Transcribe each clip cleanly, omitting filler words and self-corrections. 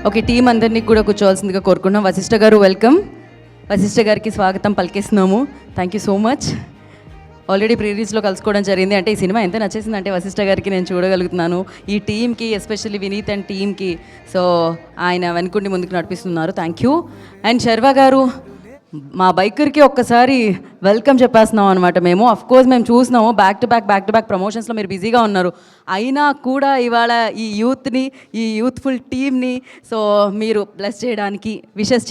Okay, team అందరినీ కూడా కూర్చోవాల్సిందిగా కోరుకున్నాం. వశిష్ఠ గారు వెల్కమ్. వశిష్ఠ గారికి స్వాగతం పలికేస్తున్నాము. Thank you so much. Already pre రిలీజ్లో కలుసుకోవడం జరిగింది. అంటే ఈ సినిమా ఎంత నచ్చేసిందంటే వశిష్ఠ గారికి నేను చూడగలుగుతున్నాను, ఈ టీంకి, ఎస్పెషల్లీ వినీత్ అండ్ టీంకి. సో ఆయన వెనుకుండి ముందుకు నడిపిస్తున్నారు. Thank you. అండ్ శర్వా గారు, మా బైకర్కి ఒక్కసారి వెల్కమ్ చెప్పేస్తున్నాం అనమాట. మేము అఫ్కోర్స్ మేము చూసినాము బ్యాక్ టు బ్యాక్ ప్రమోషన్స్లో మీరు బిజీగా ఉన్నారు. అయినా కూడా ఇవాళ ఈ యూత్ని, ఈ యూత్ఫుల్ టీమ్ని సో మీరు బ్లెస్ చేయడానికి, విషెస్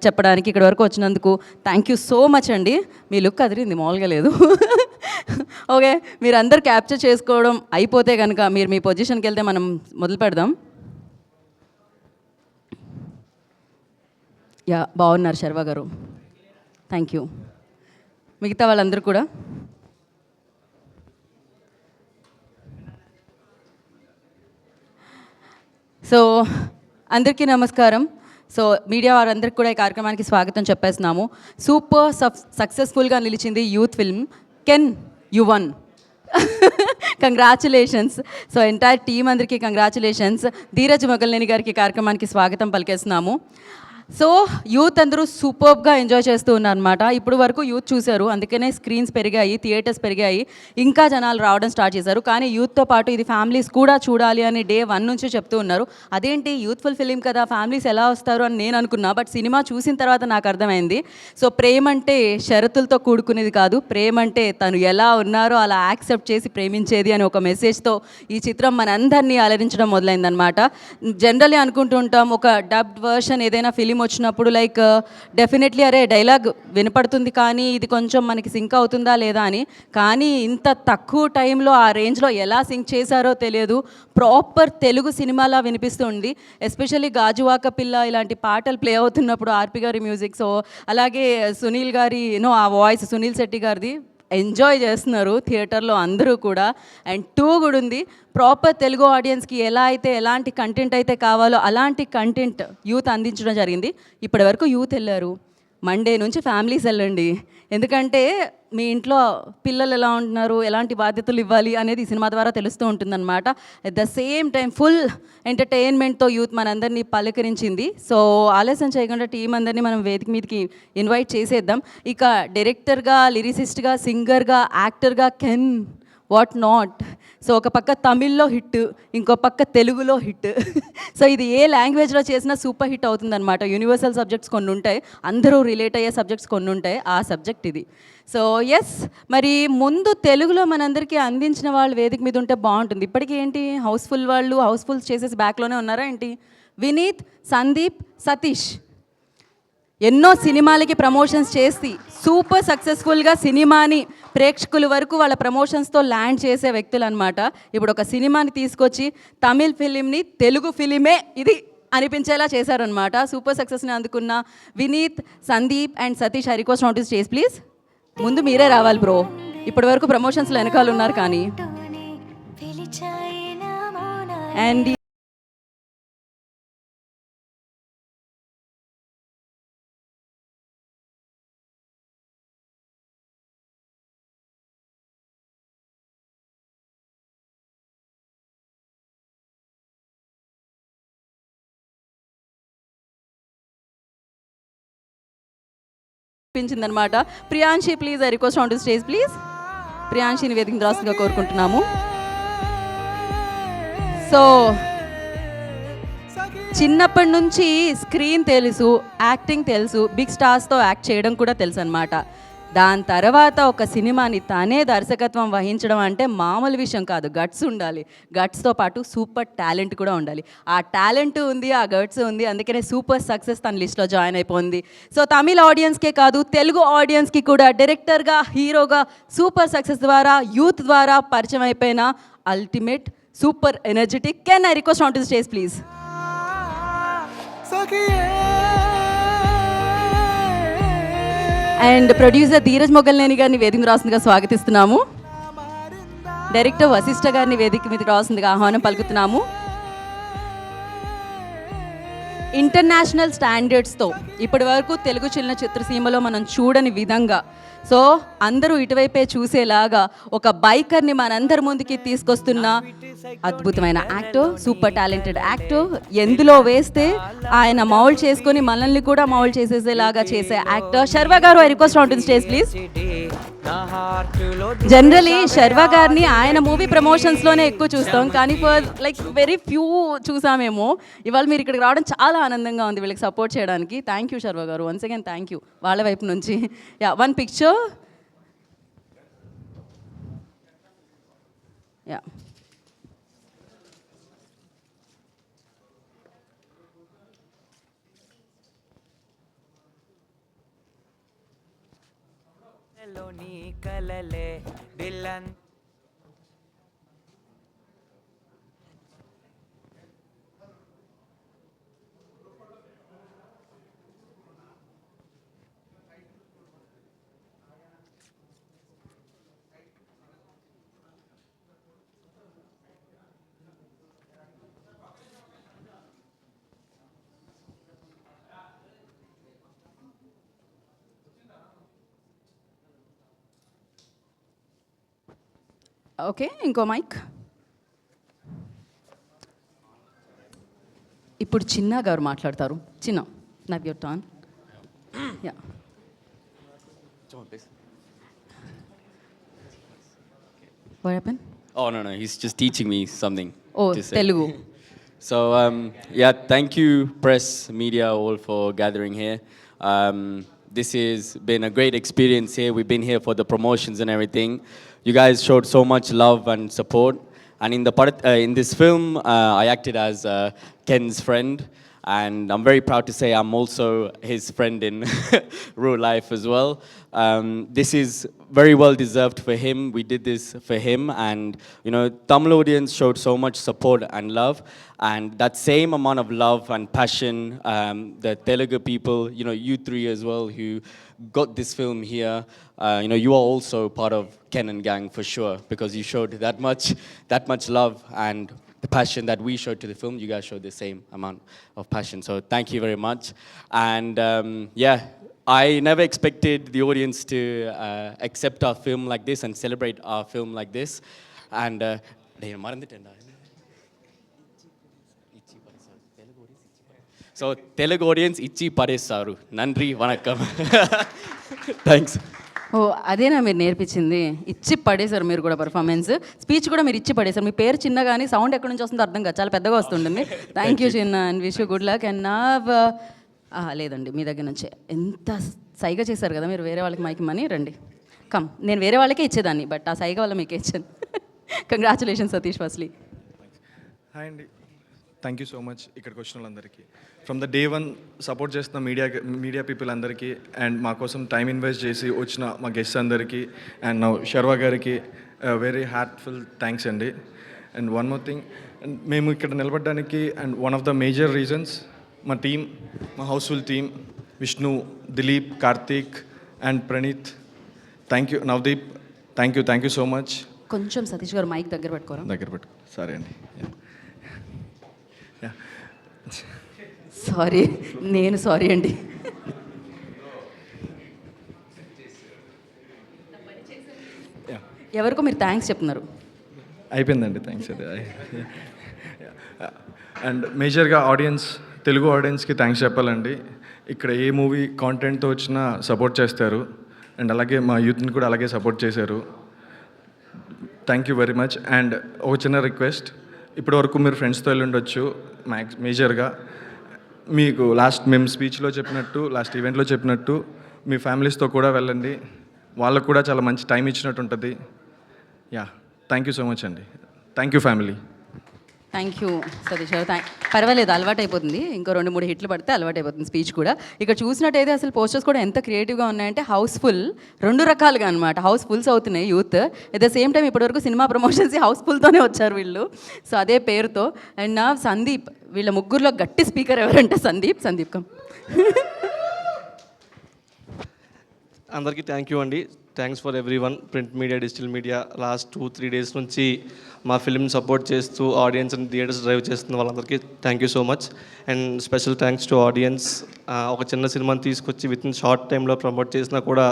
చెప్పడానికి ఇక్కడ వరకు వచ్చినందుకు థ్యాంక్ యూ సో మచ్ అండి. మీ లుక్ అదిరింది, మామూలుగా లేదు. ఓకే, మీరు అందరు క్యాప్చర్ చేసుకోవడం అయిపోతే కనుక మీరు మీ పొజిషన్కి వెళ్తే మనం మొదలు పెడదాం. యా, బాగున్నారు శర్వా గారు. Thank you. మిగతా వాళ్ళందరూ కూడా సో అందరికీ నమస్కారం. సో మీడియా వారందరికీ కూడా ఈ కార్యక్రమానికి స్వాగతం చెప్పేస్తున్నాము. సూపర్ సక్సెస్ఫుల్గా నిలిచింది youth film can you one. Congratulations. So entire team అందరికీ కంగ్రాచులేషన్స్. ధీరజ్ మొగల్నేని గారికి కార్యక్రమానికి స్వాగతం పలికేస్తున్నాము. సో యూత్ అందరూ సూపర్బ్గా ఎంజాయ్ చేస్తూ ఉన్నారనమాట. ఇప్పుడు వరకు యూత్ చూశారు, అందుకనే స్క్రీన్స్ పెరిగాయి, థియేటర్స్ పెరిగాయి, ఇంకా జనాలు రావడం స్టార్ట్ చేశారు. కానీ యూత్తో పాటు ఇది ఫ్యామిలీస్ కూడా చూడాలి అని డే 1 నుంచి చెప్తూ ఉన్నారు. అదేంటి యూత్ఫుల్ ఫిలిం కదా, ఫ్యామిలీస్ ఎలా వస్తారు అని నేను అనుకున్నా. బట్ సినిమా చూసిన తర్వాత నాకు అర్థమైంది. సో ప్రేమ అంటే షరతులతో కూడుకునేది కాదు, ప్రేమ అంటే తను ఎలా ఉన్నారో అలా యాక్సెప్ట్ చేసి ప్రేమించేది అని ఒక మెసేజ్తో ఈ చిత్రం మనందరినీ అలరించడం మొదలైందనమాట. జనరల్లీ అనుకుంటూ ఉంటాం, ఒక డబ్డ్ వర్షన్ ఏదైనా ఫిలిం వచ్చినప్పుడు లైక్ డెఫినెట్లీ అరే డైలాగ్ వినపడుతుంది కానీ ఇది కొంచెం మనకి సింక్ అవుతుందా లేదా అని. కానీ ఇంత తక్కువ టైంలో ఆ రేంజ్లో ఎలా సింక్ చేశారో తెలియదు. ప్రాపర్ తెలుగు సినిమాలా వినిపిస్తుంది. ఎస్పెషల్లీ గాజువాక పిల్ల ఇలాంటి పాటలు ప్లే అవుతున్నప్పుడు ఆర్పి గారి మ్యూజిక్, సో అలాగే సునీల్ గారి ఆ వాయిస్, సునీల్ శెట్టి గారిది ఎంజాయ్ చేస్తున్నారు థియేటర్లో అందరూ కూడా. అండ్ 2 కూడా ఉంది. ప్రాపర్ తెలుగు ఆడియన్స్కి ఎలా అయితే ఎలాంటి కంటెంట్ అయితే కావాలో అలాంటి కంటెంట్ యూత్ అందించడం జరిగింది. ఇప్పటి వరకు యూత్ వెళ్ళారు, మండే నుంచి ఫ్యామిలీస్ వెళ్ళండి. ఎందుకంటే మీ ఇంట్లో పిల్లలు ఎలా ఉంటున్నారు, ఎలాంటి బాధ్యతలు ఇవ్వాలి అనేది ఈ సినిమా ద్వారా తెలుస్తూ ఉంటుందన్నమాట. At the same time full ఎంటర్టైన్మెంట్తో యూత్ మనందరినీ పలకరించింది. సో ఆలస్యం చేయకుండా టీం అందరినీ మనం వేదిక మీదకి ఇన్వైట్ చేసేద్దాం. ఇక డైరెక్టర్గా, లిరిసిస్ట్గా, సింగర్గా, యాక్టర్గా కెన్ వాట్ నాట్. సో ఒక పక్క తమిళ్లో హిట్, ఇంకో పక్క తెలుగులో హిట్. సో ఇది ఏ లాంగ్వేజ్లో చేసినా సూపర్ హిట్ అవుతుందన్నమాట. యూనివర్సల్ సబ్జెక్ట్స్ కొన్ని ఉంటాయి, అందరూ రిలేట్ అయ్యే సబ్జెక్ట్స్ కొన్ని ఉంటాయి, ఆ సబ్జెక్ట్ ఇది. సో ఎస్, మరి ముందు తెలుగులో మనందరికీ అందించిన వాళ్ళు వేదిక మీద ఉంటే బాగుంటుంది. ఇప్పటికీ ఏంటి హౌస్ఫుల్ వాళ్ళు హౌస్ఫుల్ చేసేసి బ్యాక్లోనే ఉన్నారా ఏంటి? వినీత్, సందీప్, సతీష్ ఎన్నో సినిమాలకి ప్రమోషన్స్ చేసి సూపర్ సక్సెస్ఫుల్గా సినిమాని ప్రేక్షకుల వరకు వాళ్ళ ప్రమోషన్స్తో ల్యాండ్ చేసే వ్యక్తులు అనమాట. ఇప్పుడు ఒక సినిమాని తీసుకొచ్చి తమిళ్ ఫిలింని తెలుగు ఫిలిమే ఇది అనిపించేలా చేశారనమాట. సూపర్ సక్సెస్ని అందుకున్న Vineeth, Sandeep and Satish I request notice చేసి ప్లీజ్. ముందు మీరే రావాలి బ్రో, ఇప్పటి వరకు ప్రమోషన్స్లో వెనకాల ఉన్నారు కానీ. అండ్ పించిందనమాట. Priyanshi please I request on to stage please. ప్రియాంశిని వేదిక రాసుగా కోరుకుంటున్నాము. సో చిన్నప్పటి నుంచి స్క్రీన్ తెలుసు, యాక్టింగ్ తెలుసు, బిగ్ స్టార్స్తో యాక్ట్ చేయడం కూడా తెలుసు అనమాట. దాని తర్వాత ఒక సినిమాని తనే దర్శకత్వం వహించడం అంటే మామూలు విషయం కాదు. గట్స్ ఉండాలి, గట్స్తో పాటు సూపర్ టాలెంట్ కూడా ఉండాలి. ఆ టాలెంట్ ఉంది, ఆ గట్స్ ఉంది, అందుకనే సూపర్ సక్సెస్ తన లిస్ట్లో జాయిన్ అయిపోయింది. సో తమిళ ఆడియన్స్కే కాదు తెలుగు ఆడియన్స్కి కూడా డైరెక్టర్గా, హీరోగా సూపర్ సక్సెస్ ద్వారా యూత్ ద్వారా పరిచయం అయిపోయిన ultimate super energetic can I request on to stage please. And producer Dheeraj Mogalneni గారిని వేదిక రాసిందిగా స్వాగతిస్తున్నాము. డైరెక్టర్ వశిష్ఠ గారిని వేదిక మీదకి రాసిందిగా ఆహ్వానం పలుకుతున్నాము. ఇంటర్నేషనల్ స్టాండర్డ్స్తో ఇప్పటి వరకు తెలుగు చలనచిత్రసీమలో మనం చూడని విధంగా, సో అందరూ ఇటువైపే చూసేలాగా ఒక బైకర్ని మనందరి ముందుకి తీసుకొస్తున్న అద్భుతమైన యాక్టర్, సూపర్ టాలెంటెడ్ యాక్టర్, ఎందులో వేస్తే ఆయన మౌల్డ్ చేసుకొని మనల్ని కూడా మౌల్డ్ చేసేసేలాగా చేసే actor Sharwa garu. I request on to the stage please. Generally Sharwa గారిని ఆయన మూవీ ప్రమోషన్స్లోనే ఎక్కువ చూస్తాం, కానీ ఫర్ లైక్ వెరీ ఫ్యూ చూసామేమో. ఇవాళ మీరు ఇక్కడికి రావడం చాలా ఆనందంగా ఉంది వీళ్ళకి సపోర్ట్ చేయడానికి. థ్యాంక్ యూ శర్వా గారు, వన్స్ అగైన్ థ్యాంక్ యూ వాళ్ళ వైపు నుంచి. Yeah, one picture. యా, నీ కలలే దిల్లన్ ఓకే, ఇంకో మైక్. ఇప్పుడు చిన్న గారు మాట్లాడతారు. చిన్న, now your turn. Yeah, what happened? Oh, no, he's just teaching me something. Oh, to say. Telugu. So, yeah, thank you, press, media, all for gathering here. This has been a great experience here. We've been here for the promotions and everything. You guys showed so much love and support. And in this film, I acted as Ken's friend. And I'm very proud to say I'm also his friend in real life as well. This is very well deserved for him. We did this for him, and you know, Tamil audience showed so much support and love, and that same amount of love and passion, the Telugu people, you know, you three as well, who got this film here. You know, you are also part of Ken and Gang for sure, because you showed that much love and the passion that we showed to the film. You guys showed the same amount of passion. So thank you very much. And yeah, I never expected the audience to accept our film like this and celebrate our film like this. And so Telugu audience ichi paresaru. Nandri vanakkam. Thanks. ఓ, అదేనా మీరు నేర్పించింది? ఇచ్చి పడేశారు మీరు కూడా. Performance, speech కూడా మీరు ఇచ్చి పడేశారు. మీ పేరు చిన్న కానీ సౌండ్ ఎక్కడి నుంచి వస్తుందో అర్థం కాదు, చాలా పెద్దగా వస్తుంటుంది. థ్యాంక్ యూ చిన్న, and wish you good luck. And నా లేదండి, మీ దగ్గర నుంచే ఎంత సైగా చేశారు కదా మీరు, వేరే వాళ్ళకి మైక్ మనీ రండి కమ్. నేను వేరే వాళ్ళకే ఇచ్చేదాన్ని, బట్ ఆ సైగా వల్ల మీకే ఇచ్చాను. Congratulation Satish firstly. హాయ్ అండి, థ్యాంక్ యూ సో మచ్ ఇక్కడికి వచ్చిన వాళ్ళందరికీ. From the day one support చేస్తున్న మీడియా పీపుల్ అందరికీ, అండ్ మా కోసం టైం ఇన్వెస్ట్ చేసి వచ్చిన మా గెస్ట్స్ అందరికీ, అండ్ నా శర్వా గారికి వెరీ హార్ట్ఫుల్ థ్యాంక్స్ అండి. And one more thing, and మేము ఇక్కడ నిలబడడానికి and one of the major reasons మా టీమ్, మా houseful team, Vishnu, Dileep, Karthik and Praneeth. Thank you Navdeep, thank you so much. కొంచెం సతీష్ గారు మైక్ దగ్గర పెట్టుకో. సారీ అండి. సారీ, నేను సారీ అండి. ఎవరికో మీరు థ్యాంక్స్ చెప్తున్నారు. అయిపోయిందండి, థ్యాంక్స్. అది అండ్ మేజర్గా తెలుగు ఆడియన్స్కి థ్యాంక్స్ చెప్పాలండి. ఇక్కడ ఏ మూవీ కాంటెంట్తో వచ్చినా సపోర్ట్ చేస్తారు, అండ్ అలాగే మా యూత్ని కూడా అలాగే సపోర్ట్ చేశారు. Thank you very much. And ఒక చిన్న రిక్వెస్ట్, ఇప్పటివరకు మీరు ఫ్రెండ్స్తో వెళ్ళి ఉండొచ్చు మేజర్గా. మీకు మేము స్పీచ్లో చెప్పినట్టు, లాస్ట్ ఈవెంట్లో చెప్పినట్టు, మీ ఫ్యామిలీస్తో కూడా వెళ్ళండి, వాళ్ళకు కూడా చాలా మంచి టైం ఇచ్చినట్టు ఉంటుంది. Yeah, thank you so much అండి. Thank you family. Thank you Satish గారు. పర్వాలేదు, అలవాటు అయిపోతుంది. ఇంకో 2-3 హిట్లు పడితే అలవాటు అయిపోతుంది స్పీచ్ కూడా. ఇక్కడ చూసినట్టయితే అసలు పోస్టర్స్ కూడా ఎంత క్రియేటివ్గా ఉన్నాయంటే హౌస్ఫుల్, 2 రకాలుగా అనమాట. హౌస్ఫుల్స్ అవుతున్నాయి youth, at the same time ఇప్పటివరకు సినిమా ప్రమోషన్స్ హౌస్ఫుల్తోనే వచ్చారు వీళ్ళు. సో అదే పేరుతో. అండ్ నా సందీప్, వీళ్ళ ముగ్గురులో గట్టి స్పీకర్ ఎవరంటే సందీప్ కమ్. అందరికీ థ్యాంక్ యూ అండి. Thanks for every one, print media, digital media. Last 2-3 days నుంచి మా ఫిల్మ్ సపోర్ట్ చేస్తూ ఆడియన్స్ని థియేటర్స్ డ్రైవ్ చేస్తున్న వాళ్ళందరికీ thank you so much. And special thanks to audience. ఒక చిన్న సినిమాని తీసుకొచ్చి విత్ ఇన్ షార్ట్ టైంలో ప్రమోట్ చేసినా కూడా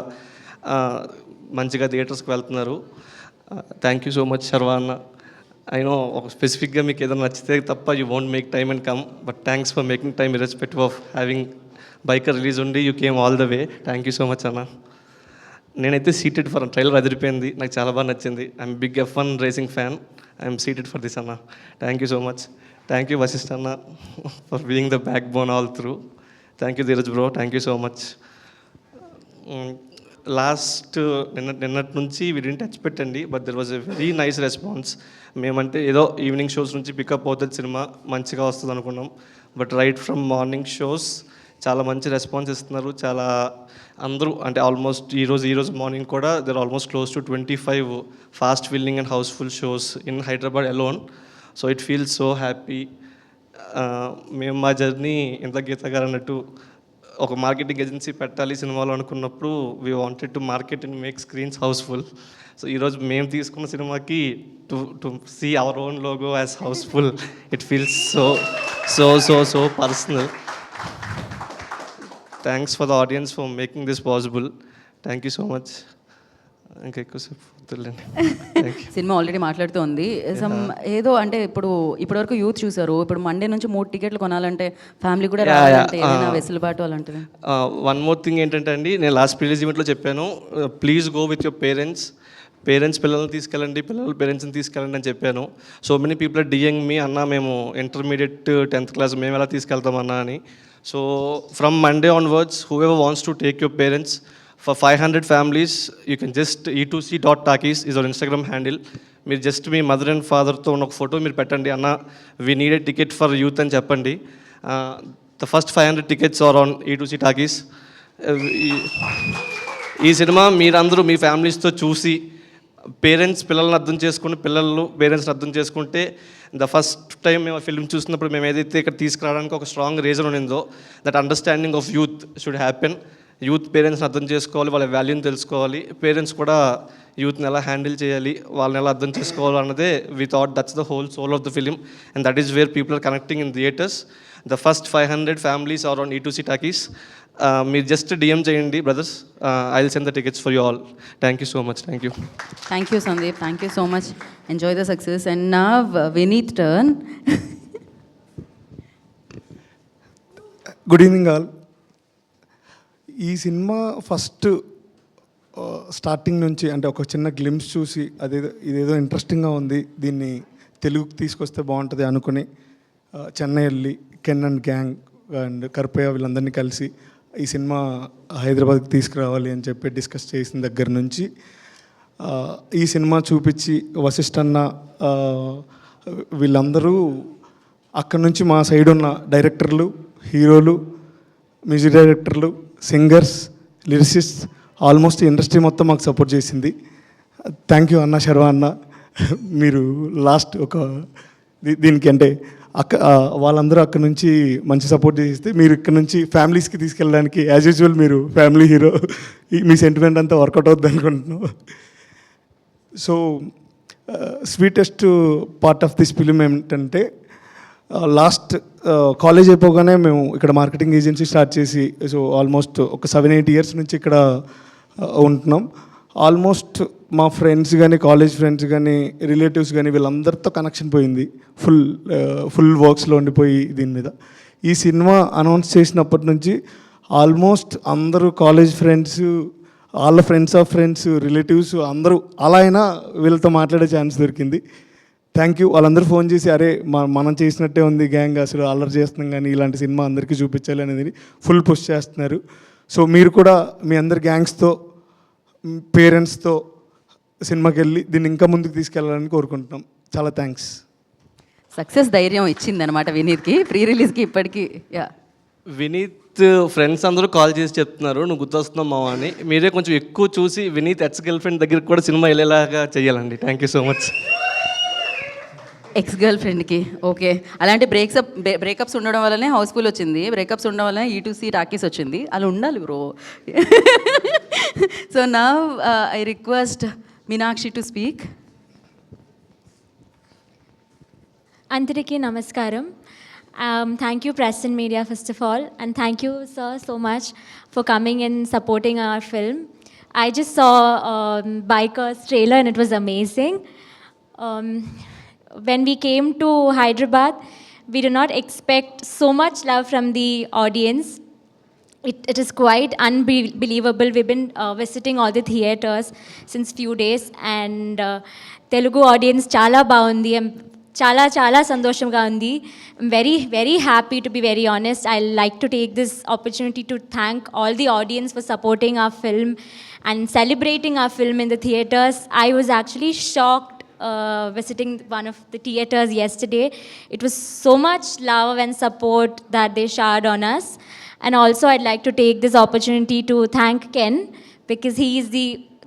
మంచిగా థియేటర్స్కి వెళ్తున్నారు. Thank you so much Sharwa అన్న. అయినో ఒక స్పెసిఫిక్గా మీకు ఏదైనా నచ్చితే తప్ప you won't make time and come, but thanks for making time irrespective of having Biker release ఉండి you came all the way. Thank you so much అన్న. నేనైతే సీటెడ్ ఫర్ ట్రైలర్ అదిరిపోయింది, నాకు చాలా బాగా నచ్చింది. I'm big F1 racing fan. I'm seated for this అన్న. Thank you so much. Thank you Vasishta అన్న for being the backbone all through. Thank you Dheeraj bro, thank you so much. Last నిన్నటి నుంచి we didn't expect అండి, but there was a very nice response. మేమంటే ఏదో evening shows నుంచి pickup అవుతుంది cinema, మంచిగా వస్తుంది అనుకున్నాం. But right from morning shows చాలా మంచి రెస్పాన్స్ ఇస్తున్నారు. చాలా అందరూ అంటే ఆల్మోస్ట్ ఈరోజు మార్నింగ్ కూడా there almost close to 25 fast filling and houseful shows in Hyderabad alone. So it feels so happy. మేము మా జర్నీ ఇంత గీత గారు అన్నట్టు ఒక మార్కెటింగ్ ఏజెన్సీ పెట్టాలి సినిమాలో అనుకున్నప్పుడు we wanted to market and make screens houseful. So ఈరోజు మేము తీసుకున్న సినిమాకి to see our own logo as houseful, it feels so so so so personal. Thanks for the audience for making this possible. Thank you so much. ఇంకా ఎక్కువసేపు వద్దులేండి. Cinema already మాట్లాడుతోంది. Some ఏదో అంటే ఇప్పటివరకు యూత్ చూసారు, ఇప్పుడు మండే నుంచి 3 టికెట్లు కొనాలంటే ఫ్యామిలీ కూడా రావాలంటే ఏదైనా వెసులుబాటు అలాంటిది. వన్ మోర్ థింగ్ ఏంటంటే అండి, నేను లాస్ట్ ప్రీవియస్ ఈవెంట్లో చెప్పాను, please go with your parents పిల్లల్ని తీసుకెళ్ళండి, పిల్లలు పేరెంట్స్ని తీసుకెళ్ళండి అని చెప్పాను. సో మెనీ పీపుల్ ఆర్ డియింగ్ మీ అన్న మేము ఇంటర్మీడియట్ 10th క్లాస్ మేము ఎలా తీసుకెళ్తామన్నా అని. So from Monday onwards whoever wants to take your parents, for 500 families you can just e2c.takis is our Instagram handle. మీరు జస్ట్ మీ మదర్ అండ్ ఫాదర్తో ఉన్న ఒక ఫోటో మీరు పెట్టండి, అన్న we need a ticket for youth అని చెప్పండి. The first 500 tickets are on e2c talkies. ఈ సినిమా మీరందరూ మీ ఫ్యామిలీస్తో చూసి పేరెంట్స్ పిల్లల్ని అర్థం చేసుకుని పిల్లలు పేరెంట్స్ని అర్థం చేసుకుంటే ద ఫస్ట్ టైం మేము ఫిల్మ్ చూసినప్పుడు మేము ఏదైతే ఇక్కడ తీసుకురావడానికి ఒక స్ట్రాంగ్ రీజన్ ఉండిందో, that understanding of youth should happen. Youth పేరెంట్స్ని అర్థం చేసుకోవాలి, వాళ్ళ వాల్యూని తెలుసుకోవాలి, పేరెంట్స్ కూడా యూత్ని ఎలా హ్యాండిల్ చేయాలి, వాళ్ళని ఎలా అర్థం చేసుకోవాలి అన్నదే we thought that's the whole soul of the film and that is where people are connecting in theatres. The first 500 families are on e2c talkies. మీరు జస్ట్ డిఎం చేయండి brothers, I will send the tickets for you all. Thank you so much. Thank you. Thank you Sandeep, thank you so much. Enjoy the success. And నా Vineeth turn. Good evening all. ఈ cinema first starting నుంచి అంటే ఒక చిన్న glimpse చూసి ఇదేదో ఇంట్రెస్టింగ్గా ఉంది, దీన్ని తెలుగుకి తీసుకొస్తే బాగుంటుంది అనుకుని చెన్నై వెళ్ళి కెన్ అండ్ గ్యాంగ్ అండ్ కర్పయ్య వీళ్ళందరినీ కలిసి ఈ సినిమా హైదరాబాద్కి తీసుకురావాలి అని చెప్పి డిస్కస్ చేసిన దగ్గర నుంచి ఈ సినిమా చూపించి వశిష్ఠ అన్న వీళ్ళందరూ అక్కడి నుంచి మా సైడ్ ఉన్న డైరెక్టర్లు, హీరోలు, మ్యూజిక్ డైరెక్టర్లు, సింగర్స్, లిరిసిస్ట్ ఆల్మోస్ట్ ఇండస్ట్రీ మొత్తం మాకు సపోర్ట్ చేసింది. థ్యాంక్ యూ అన్న, శర్వా అన్న. మీరు లాస్ట్ ఒక దీనికి అంటే వాళ్ళందరూ అక్కడ నుంచి మంచి సపోర్ట్ చేస్తే మీరు ఇక్కడ నుంచి ఫ్యామిలీస్కి తీసుకెళ్ళడానికి యాజ్ యూజువల్ మీరు ఫ్యామిలీ హీరో, మీ సెంటిమెంట్ అంతా వర్కౌట్ అవుద్ది అనుకుంటున్నాను. So sweetest part of this film ఏమిటంటే లాస్ట్ కాలేజ్ అయిపోగానే మేము ఇక్కడ మార్కెటింగ్ ఏజెన్సీ స్టార్ట్ చేసి సో ఆల్మోస్ట్ ఒక 7-8 ఇయర్స్ నుంచి ఇక్కడ ఉంటున్నాం. ఆల్మోస్ట్ మా ఫ్రెండ్స్ కానీ కాలేజ్ ఫ్రెండ్స్ కానీ రిలేటివ్స్ కానీ వీళ్ళందరితో కనెక్షన్ పోయింది. ఫుల్ వర్క్స్లో ఉండిపోయి దీని మీద ఈ సినిమా అనౌన్స్ చేసినప్పటి నుంచి ఆల్మోస్ట్ అందరూ కాలేజ్ ఫ్రెండ్స్, వాళ్ళ ఫ్రెండ్స్ ఆఫ్ ఫ్రెండ్స్, రిలేటివ్స్ అందరూ అలా అయినా వీళ్ళతో మాట్లాడే ఛాన్స్ దొరికింది. Thank you. వాళ్ళందరూ ఫోన్ చేసి అరే మనం చేసినట్టే ఉంది గ్యాంగ్, అసలు అల్లరి చేస్తున్నాం కానీ ఇలాంటి సినిమా అందరికీ చూపించాలి అనేది ఫుల్ పుష్ చేస్తున్నారు. సో మీరు కూడా మీ అందరి గ్యాంగ్స్తో పేరెంట్స్తో సినిమాకి వెళ్ళి దీన్ని ఇంకా ముందుకు తీసుకెళ్ళాలని కోరుకుంటున్నాం. చాలా థ్యాంక్స్. సక్సెస్ ధైర్యం ఇచ్చిందనమాట వినీత్కి ప్రీ రిలీజ్కి. ఇప్పటికీ వినీత్ ఫ్రెండ్స్ అందరూ కాల్ చేసి చెప్తున్నారు నువ్వు గుర్తొస్తున్నావు మావా అని. మీరే కొంచెం ఎక్కువ చూసి వినీత్ ఎక్స్ గర్ల్ ఫ్రెండ్ దగ్గరికి కూడా సినిమా వెళ్ళేలాగా చేయాలండి. Thank you so much. Ex girl ఫ్రెండ్కి ఓకే. అలాంటి బ్రేకప్స్ ఉండడం వల్లనే హౌస్ఫుల్ వచ్చింది, బ్రేకప్స్ ఉండడం వల్లనే E2C టాకీస్ వచ్చింది. అలా ఉండాలి బ్రో. సో నా I request Meenakshi to speak. Antariki Namaskaram. Thank you, Press and Media, first of all. And thank you, sir, so much for coming and supporting our film. I just saw Biker's trailer and it was amazing. When we came to Hyderabad, we did not expect so much love from the audience. It is quite unbelievable. We've been visiting all the theaters since few days and Telugu audience chala baundi. చాలా చాలా సంతోషంగా ఉంది. Very happy to be very honest. I like to take this opportunity to thank all the audience for supporting hour film and celebrating our film in the theatres. I was actually shocked visiting one of the theaters yesterday. It was so much love and support that they showered on us. And also I'd like to take this opportunity to thank Ken because he is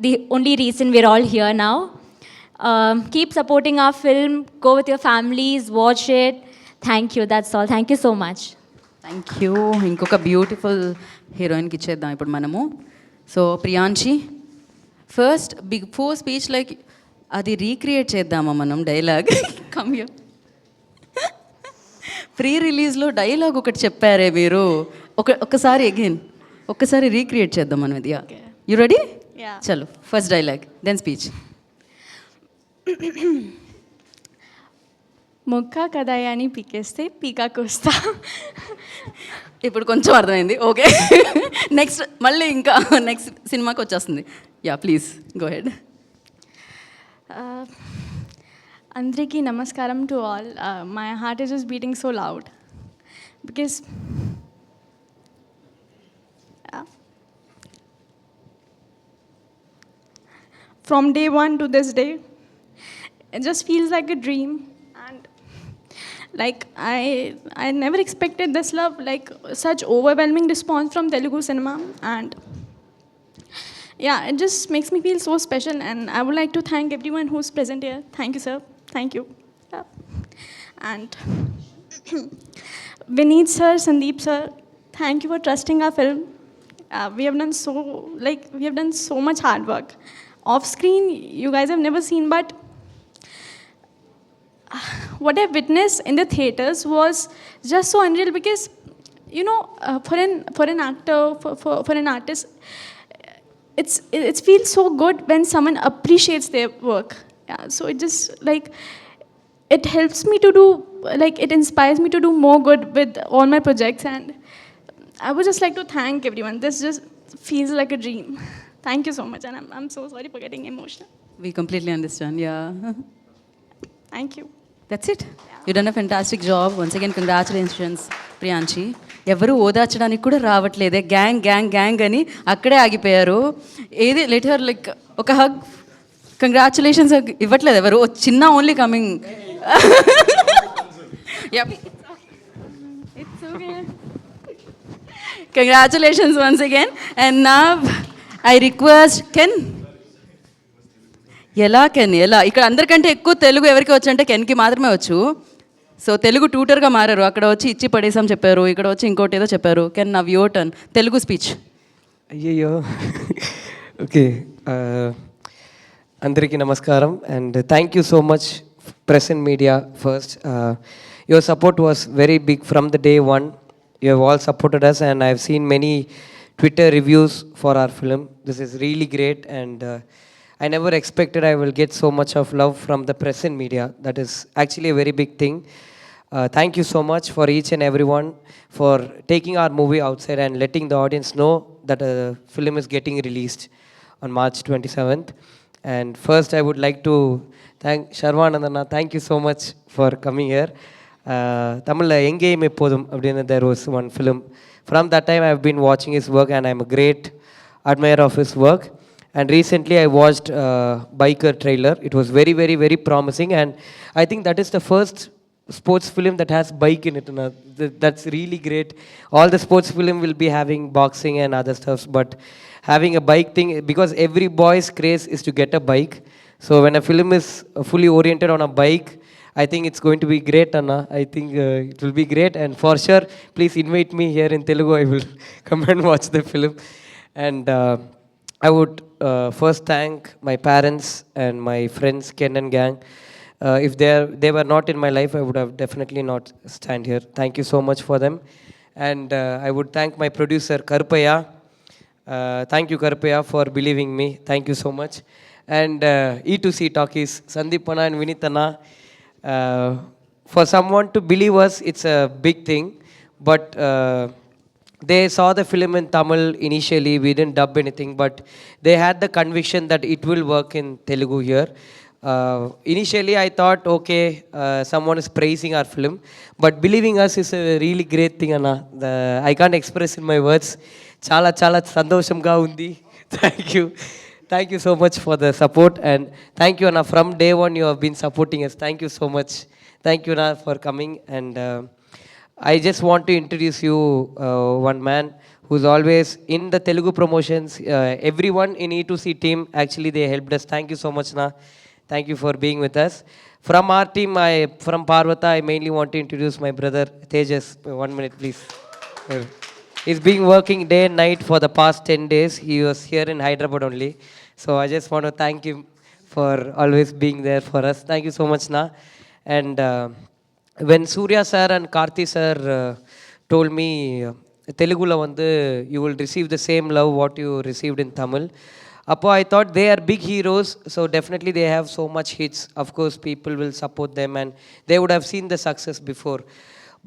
the only reason we're all here now. Keep supporting our film. Go with your families. Watch it. Thank you. That's all. Thank you so much. Thank you. ఇంకొక beautiful హీరోయిన్కి ఇచ్చేద్దాం ఇప్పుడు మనము. So Priyanshi first before speech like అది recreate చేద్దామా మనం dialogue. Come you. Pre రిలీజ్లో dialogue ఒకటి చెప్పారే మీరు, ఒకసారి అగైన్ ఒక్కసారి రీక్రియేట్ చేద్దాం మనం ఇది. You ready? చలో ఫస్ట్ డైలాగ్ దెన్ స్పీచ్. మొక్క కదాయాని పీకేస్తే పీకాకు వస్తా. ఇప్పుడు కొంచెం అర్థమైంది. ఓకే నెక్స్ట్ మళ్ళీ ఇంకా నెక్స్ట్ సినిమాకి వచ్చేస్తుంది. Yeah please go head. అందరికీ నమస్కారం to all. My heart is just beating so loud because from day one to this day it just feels like a dream. And like I never expected this love, like such overwhelming response from Telugu cinema. And yeah, it just makes me feel so special. And I would like to thank everyone who's present here. Thank you, sir. Thank you. Yeah. And Vineet sir, Sandeep sir, thank you for trusting our film. We have done so much hard work. Off screen, you guys have never seen, but what I witnessed in the theaters was just so unreal because, you know, for an actor, for an artist, it feels so good when someone appreciates their work. Yeah, so it just like it helps me to do, like it inspires me to do more good with all my projects. And I would just like to thank everyone. This just feels like a dream. Thank you so much, and I'm so sorry for getting emotional. We completely understand. Yeah. Thank you. That's it. You done a fantastic job. Once again, congratulations, Priyanshi. ఎవరు ఓదార్చడానికి కూడా రావట్లేదే, gang gang gang అని అక్కడే ఆగిపోయారు. ఏది letter like ఒక hug congratulations ఇవ్వట్లేదు ఎవరు. చిన్న only coming. Congratulations once again. And నా ఐ రిక్వెస్ట్ కెన్. ఎలా ఇక్కడ అందరికంటే ఎక్కువ తెలుగు ఎవరికి వచ్చు అంటే కెన్కి మాత్రమే వచ్చు. సో తెలుగు ట్యూటర్గా మారారు. అక్కడ వచ్చి ఇచ్చి పడేసాం చెప్పారు, ఇక్కడ వచ్చి ఇంకోటి ఏదో చెప్పారు. Can now your turn Telugu speech. అయ్యయ్యో ఓకే. అందరికీ నమస్కారం and thank you so much press and media. First your support was very big from the day one. You have all supported us and I have seen many Twitter reviews for our film. This is really great and I never expected I will get so much of love from the press and media. That is actually a very big thing. Thank you so much for each and everyone for taking our movie outside and letting the audience know that a film is getting released on March 27th. And first I would like to thank Sharvanandana. Thank you so much for coming here. Tamil Engeyum Eppodum appadina there was one film. From that time I have been watching his work and I am a great admirer of his work. And recently I watched Biker trailer. It was very, very, very promising and I think that is the first sports film that has bike in it. That's really great. All the sports film will be having boxing and other stuff, but having a bike thing, because every boy's craze is to get a bike. So when a film is fully oriented on a bike, I think it's going to be great, Anna. I think it will be great, and for sure, please invite me here in Telugu. I will come and watch the film. And I would first thank my parents and my friends, Ken and gang. If they were not in my life, I would have definitely not stand here. Thank you so much for them. And I would thank my producer, Karpaya. Thank you, Karpaya, for believing me. Thank you so much. And E2C Talkies, Sandeepana and Vinitana. For someone to believe us, it's a big thing. But they saw the film in Tamil initially. We didn't dub anything, but they had the conviction that it will work in Telugu here. Initially, I thought, okay, someone is praising our film, but believing us is a really great thing, Anna. I can't express in my words. Chala chala sandoshamga undi. Thank you. Thank you so much for the support, and thank you, Anna. From day one, you have been supporting us. Thank you so much. Thank you, Anna, for coming. And I just want to introduce you one man who's always in the Telugu promotions. Everyone in E2C team, actually, they helped us. Thank you so much, Anna. Thank you for being with us. From our team, from Parvata, I mainly want to introduce my brother Tejas. 1 minute, please. He's been working day and night for the past 10 days. He was here in Hyderabad only. So I just want to thank him for always being there for us. Thank you so much, Na. And when Surya sir and Karthi sir told me, Telugula vandu you will receive the same love what you received in Tamil. Appo I thought they are big heroes, so definitely they have so much hits. Of course, people will support them and they would have seen the success before.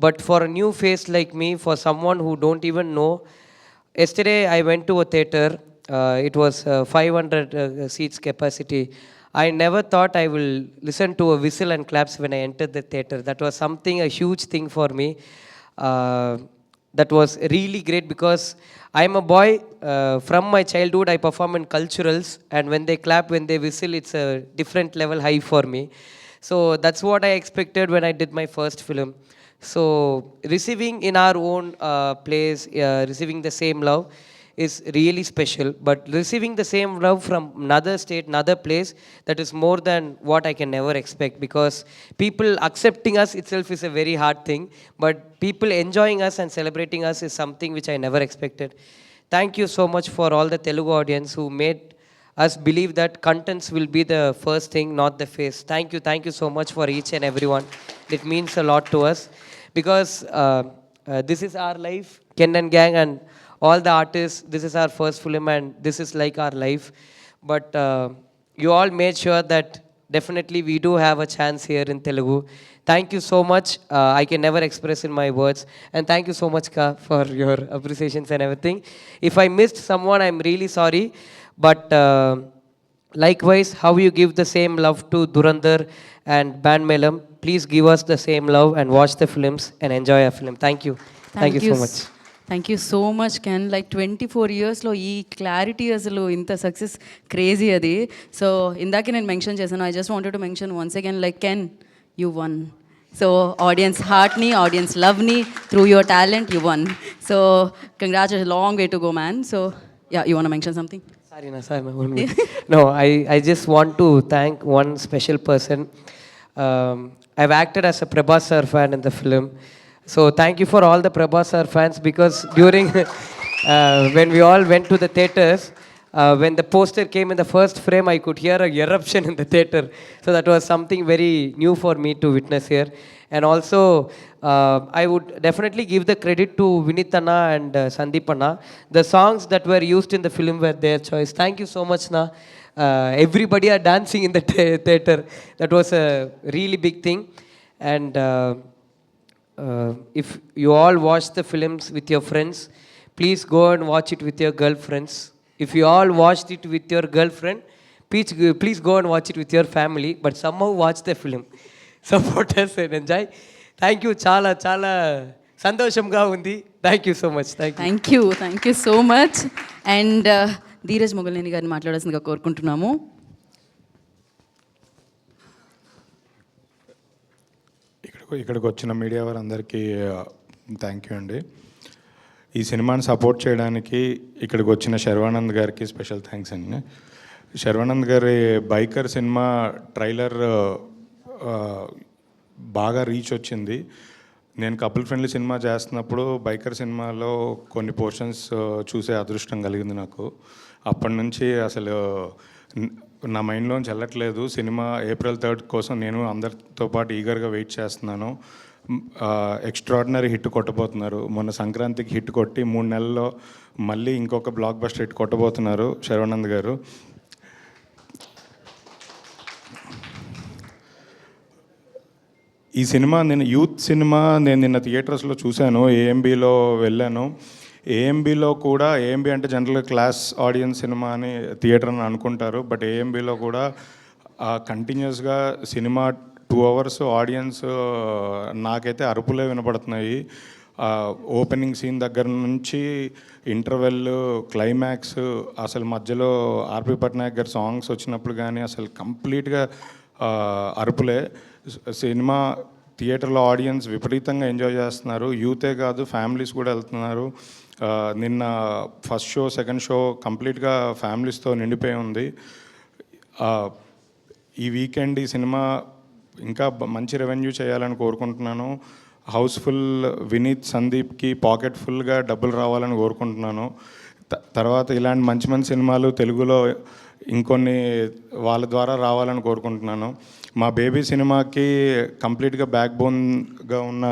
But for a new face like me, for someone who don't even know, yesterday I went to a theater. It was 500 seats capacity. I never thought I will listen to a whistle and claps when I entered the theater. That was something, a huge thing for me. That was really great because I'm a boy. From my childhood, I perform in culturals, and when they clap, when they whistle, it's a different level high for me. So that's what I expected when I did my first film. So receiving in our own place, receiving the same love is really special. But receiving the same love from another state, another place, that is more than what I can never expect. Because people accepting us itself is a very hard thing. But people enjoying us and celebrating us is something which I never expected. Thank you so much for all the Telugu audience who made us believe that contents will be the first thing, not the face. Thank you so much for each and everyone. It means a lot to us because this is our life, Ken and gang and all the artists. This is our first film and this is like our life. But you all made sure that definitely we do have a chance here in Telugu. Thank you so much. I can never express in my words. And thank you so much, Ka, for your appreciations and everything. If I missed someone, I'm really sorry. But likewise, how you give the same love to Durandar and Band Melam, please give us the same love and watch the films and enjoy our film. Thank you. Thank you so much. Thank you so much can. Like 24 ఇయర్స్లో ఈ clarity అసలు ఇంత success crazy అది. So ఇందాకే నేను mention చేశాను. I just wanted to mention once again, like Ken, you won. So audience హార్ట్ని, audience లవ్ని through your talent you won. So congratulation, long way to go man. So yeah, you want to mention something? Sorry, no, I just want to thank one special person. I've acted as a Prabhas sir fan in the film. So thank you for all the Prabhas sir fans because during when we all went to the theaters, when the poster came in the first frame, I could hear a eruption in the theater. So that was something very new for me to witness here. And also, I would definitely give the credit to Vinitana and Sandeepana. The songs that were used in the film were their choice. Thank you so much, Na. Everybody are dancing in the theater. That was a really big thing. And if you all watch the films with your friends, please go and watch it with your girlfriends. If you all watched it with your girlfriend, please go and watch it with your family. But somehow watch the film. Support us and enjoy. Thank you. Chala sandoshamga undi. Thank you so much. Thank you so much. And Dheeraj Mogalneni గారిని మాట్లాడాల్సిందిగా కోరుకుంటున్నాము. ఇక్కడికి వచ్చిన media వారందరికీ thank you అండి. ఈ సినిమాని support చేయడానికి ఇక్కడికి వచ్చిన శర్వానంద్ గారికి స్పెషల్ థ్యాంక్స్ అండి. శర్వానంద్ గారి బైకర్ సినిమా ట్రైలర్ బాగా రీచ్ వచ్చింది. నేను కపుల్ ఫ్రెండ్లీ సినిమా చేస్తున్నప్పుడు బైకర్ సినిమాలో కొన్ని పోర్షన్స్ చూసే అదృష్టం కలిగింది నాకు. అప్పటి నుంచి అసలు నా మైండ్లోంచి వెళ్ళట్లేదు. సినిమా April 3 కోసం నేను అందరితో పాటు ఈగర్గా వెయిట్ చేస్తున్నాను. ఎక్స్ట్రాడినరీ హిట్ కొట్టబోతున్నారు. మొన్న సంక్రాంతికి హిట్ కొట్టి 3 నెలల్లో మళ్ళీ ఇంకొక బ్లాక్ బస్టర్ హిట్ కొట్టబోతున్నారు శర్వానంద్ గారు. ఈ సినిమా నేను యూత్ సినిమా నేను నిన్న థియేటర్స్లో చూశాను. ఏఎంబీలో వెళ్ళాను. ఏఎంబీలో కూడా ఏఎంబీ అంటే జనరల్గా క్లాస్ ఆడియన్స్ సినిమా అని థియేటర్ అని అనుకుంటారు. బట్ ఏఎంబీలో కూడా కంటిన్యూస్గా సినిమా 2 hours ఆడియన్స్ నాకైతే అరుపులే వినపడుతున్నాయి. ఓపెనింగ్ సీన్ దగ్గర నుంచి ఇంటర్వెల్, క్లైమాక్స్, అసలు మధ్యలో ఆర్పి పట్నాయక్ గారి సాంగ్స్ వచ్చినప్పుడు కానీ అసలు కంప్లీట్గా అరుపులే. సినిమా థియేటర్లో ఆడియన్స్ విపరీతంగా ఎంజాయ్ చేస్తున్నారు. యూతే కాదు, ఫ్యామిలీస్ కూడా వెళ్తున్నారు. నిన్న ఫస్ట్ షో, సెకండ్ షో కంప్లీట్గా ఫ్యామిలీస్తో నిండిపోయి ఉంది. ఈ వీకెండ్ ఈ సినిమా ఇంకా మంచి రెవెన్యూ చేయాలని కోరుకుంటున్నాను. హౌస్ఫుల్ వినీత్, సందీప్కి పాకెట్ ఫుల్గా డబ్బులు రావాలని కోరుకుంటున్నాను. తర్వాత ఇలాంటి మంచి మంచి సినిమాలు తెలుగులో ఇంకొన్ని వాళ్ళ ద్వారా రావాలని కోరుకుంటున్నాను. మా బేబీ సినిమాకి కంప్లీట్గా బ్యాక్ బోన్గా ఉన్న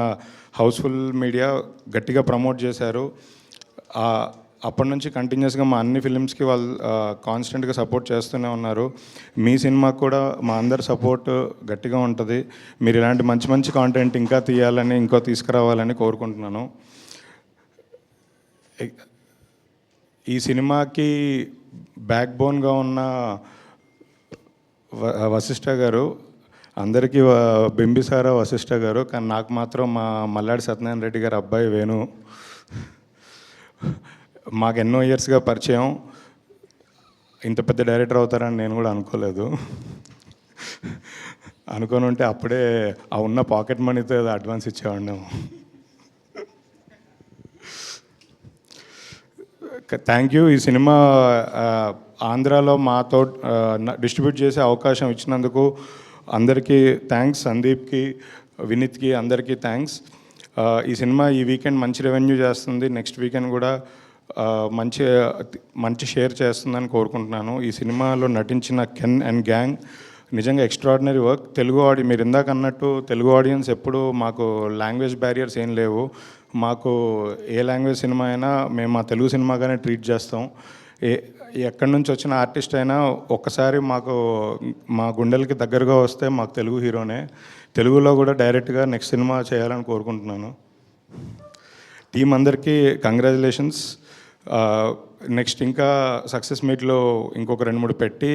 హౌస్ఫుల్ మీడియా గట్టిగా ప్రమోట్ చేశారు. అప్పటి నుంచి కంటిన్యూస్గా మా అన్ని ఫిలిమ్స్కి వాళ్ళు కాన్స్టెంట్గా సపోర్ట్ చేస్తూనే ఉన్నారు. మీ సినిమాకి కూడా మా అందరి సపోర్ట్ గట్టిగా ఉంటుంది. మీరు ఇలాంటి మంచి మంచి కాంటెంట్ ఇంకా తీయాలని, ఇంకా తీసుకురావాలని కోరుకుంటున్నాను. ఈ సినిమాకి బ్యాక్ బోన్గా ఉన్న వశిష్ఠ గారు, అందరికీ బింబిసార వశిష్ఠ గారు, కానీ నాకు మాత్రం మా మల్లాడి సత్యనారాయణ రెడ్డి గారు అబ్బాయి వేణు. మాకు ఎన్నో ఇయర్స్గా పరిచయం. ఇంత పెద్ద డైరెక్టర్ అవుతారని నేను కూడా అనుకోలేదు. అనుకొని ఉంటే అప్పుడే ఆ ఉన్న పాకెట్ మనీతో అడ్వాన్స్ ఇచ్చేవాడినాము. Thank you. ఈ సినిమా ఆంధ్రాలో మాతో డిస్ట్రిబ్యూట్ చేసే అవకాశం ఇచ్చినందుకు అందరికీ థ్యాంక్స్. సందీప్కి, వినీత్కి అందరికీ థ్యాంక్స్. ఈ సినిమా ఈ వీకెండ్ మంచి రెవెన్యూ చేస్తుంది. నెక్స్ట్ వీకెండ్ కూడా మంచి షేర్ చేస్తుందని కోరుకుంటున్నాను. ఈ సినిమాలో నటించిన కెన్ అండ్ గ్యాంగ్ నిజంగా ఎక్స్ట్రాడినరీ వర్క్. మీరు ఇందాక అన్నట్టు తెలుగు ఆడియన్స్ ఎప్పుడు మాకు లాంగ్వేజ్ బ్యారియర్స్ ఏం లేవు. మాకు ఏ లాంగ్వేజ్ సినిమా అయినా మేము మా తెలుగు సినిమాగానే ట్రీట్ చేస్తాం. ఎక్కడి నుంచి వచ్చిన ఆర్టిస్ట్ అయినా ఒక్కసారి మా గుండెలకి దగ్గరగా వస్తే మాకు తెలుగు హీరోనే. తెలుగులో కూడా డైరెక్ట్గా నెక్స్ట్ సినిమా చేయాలని కోరుకుంటున్నాను. టీం అందరికీ కంగ్రాచులేషన్స్. నెక్స్ట్ ఇంకా సక్సెస్ మీట్లో ఇంకొక 2-3 పెట్టి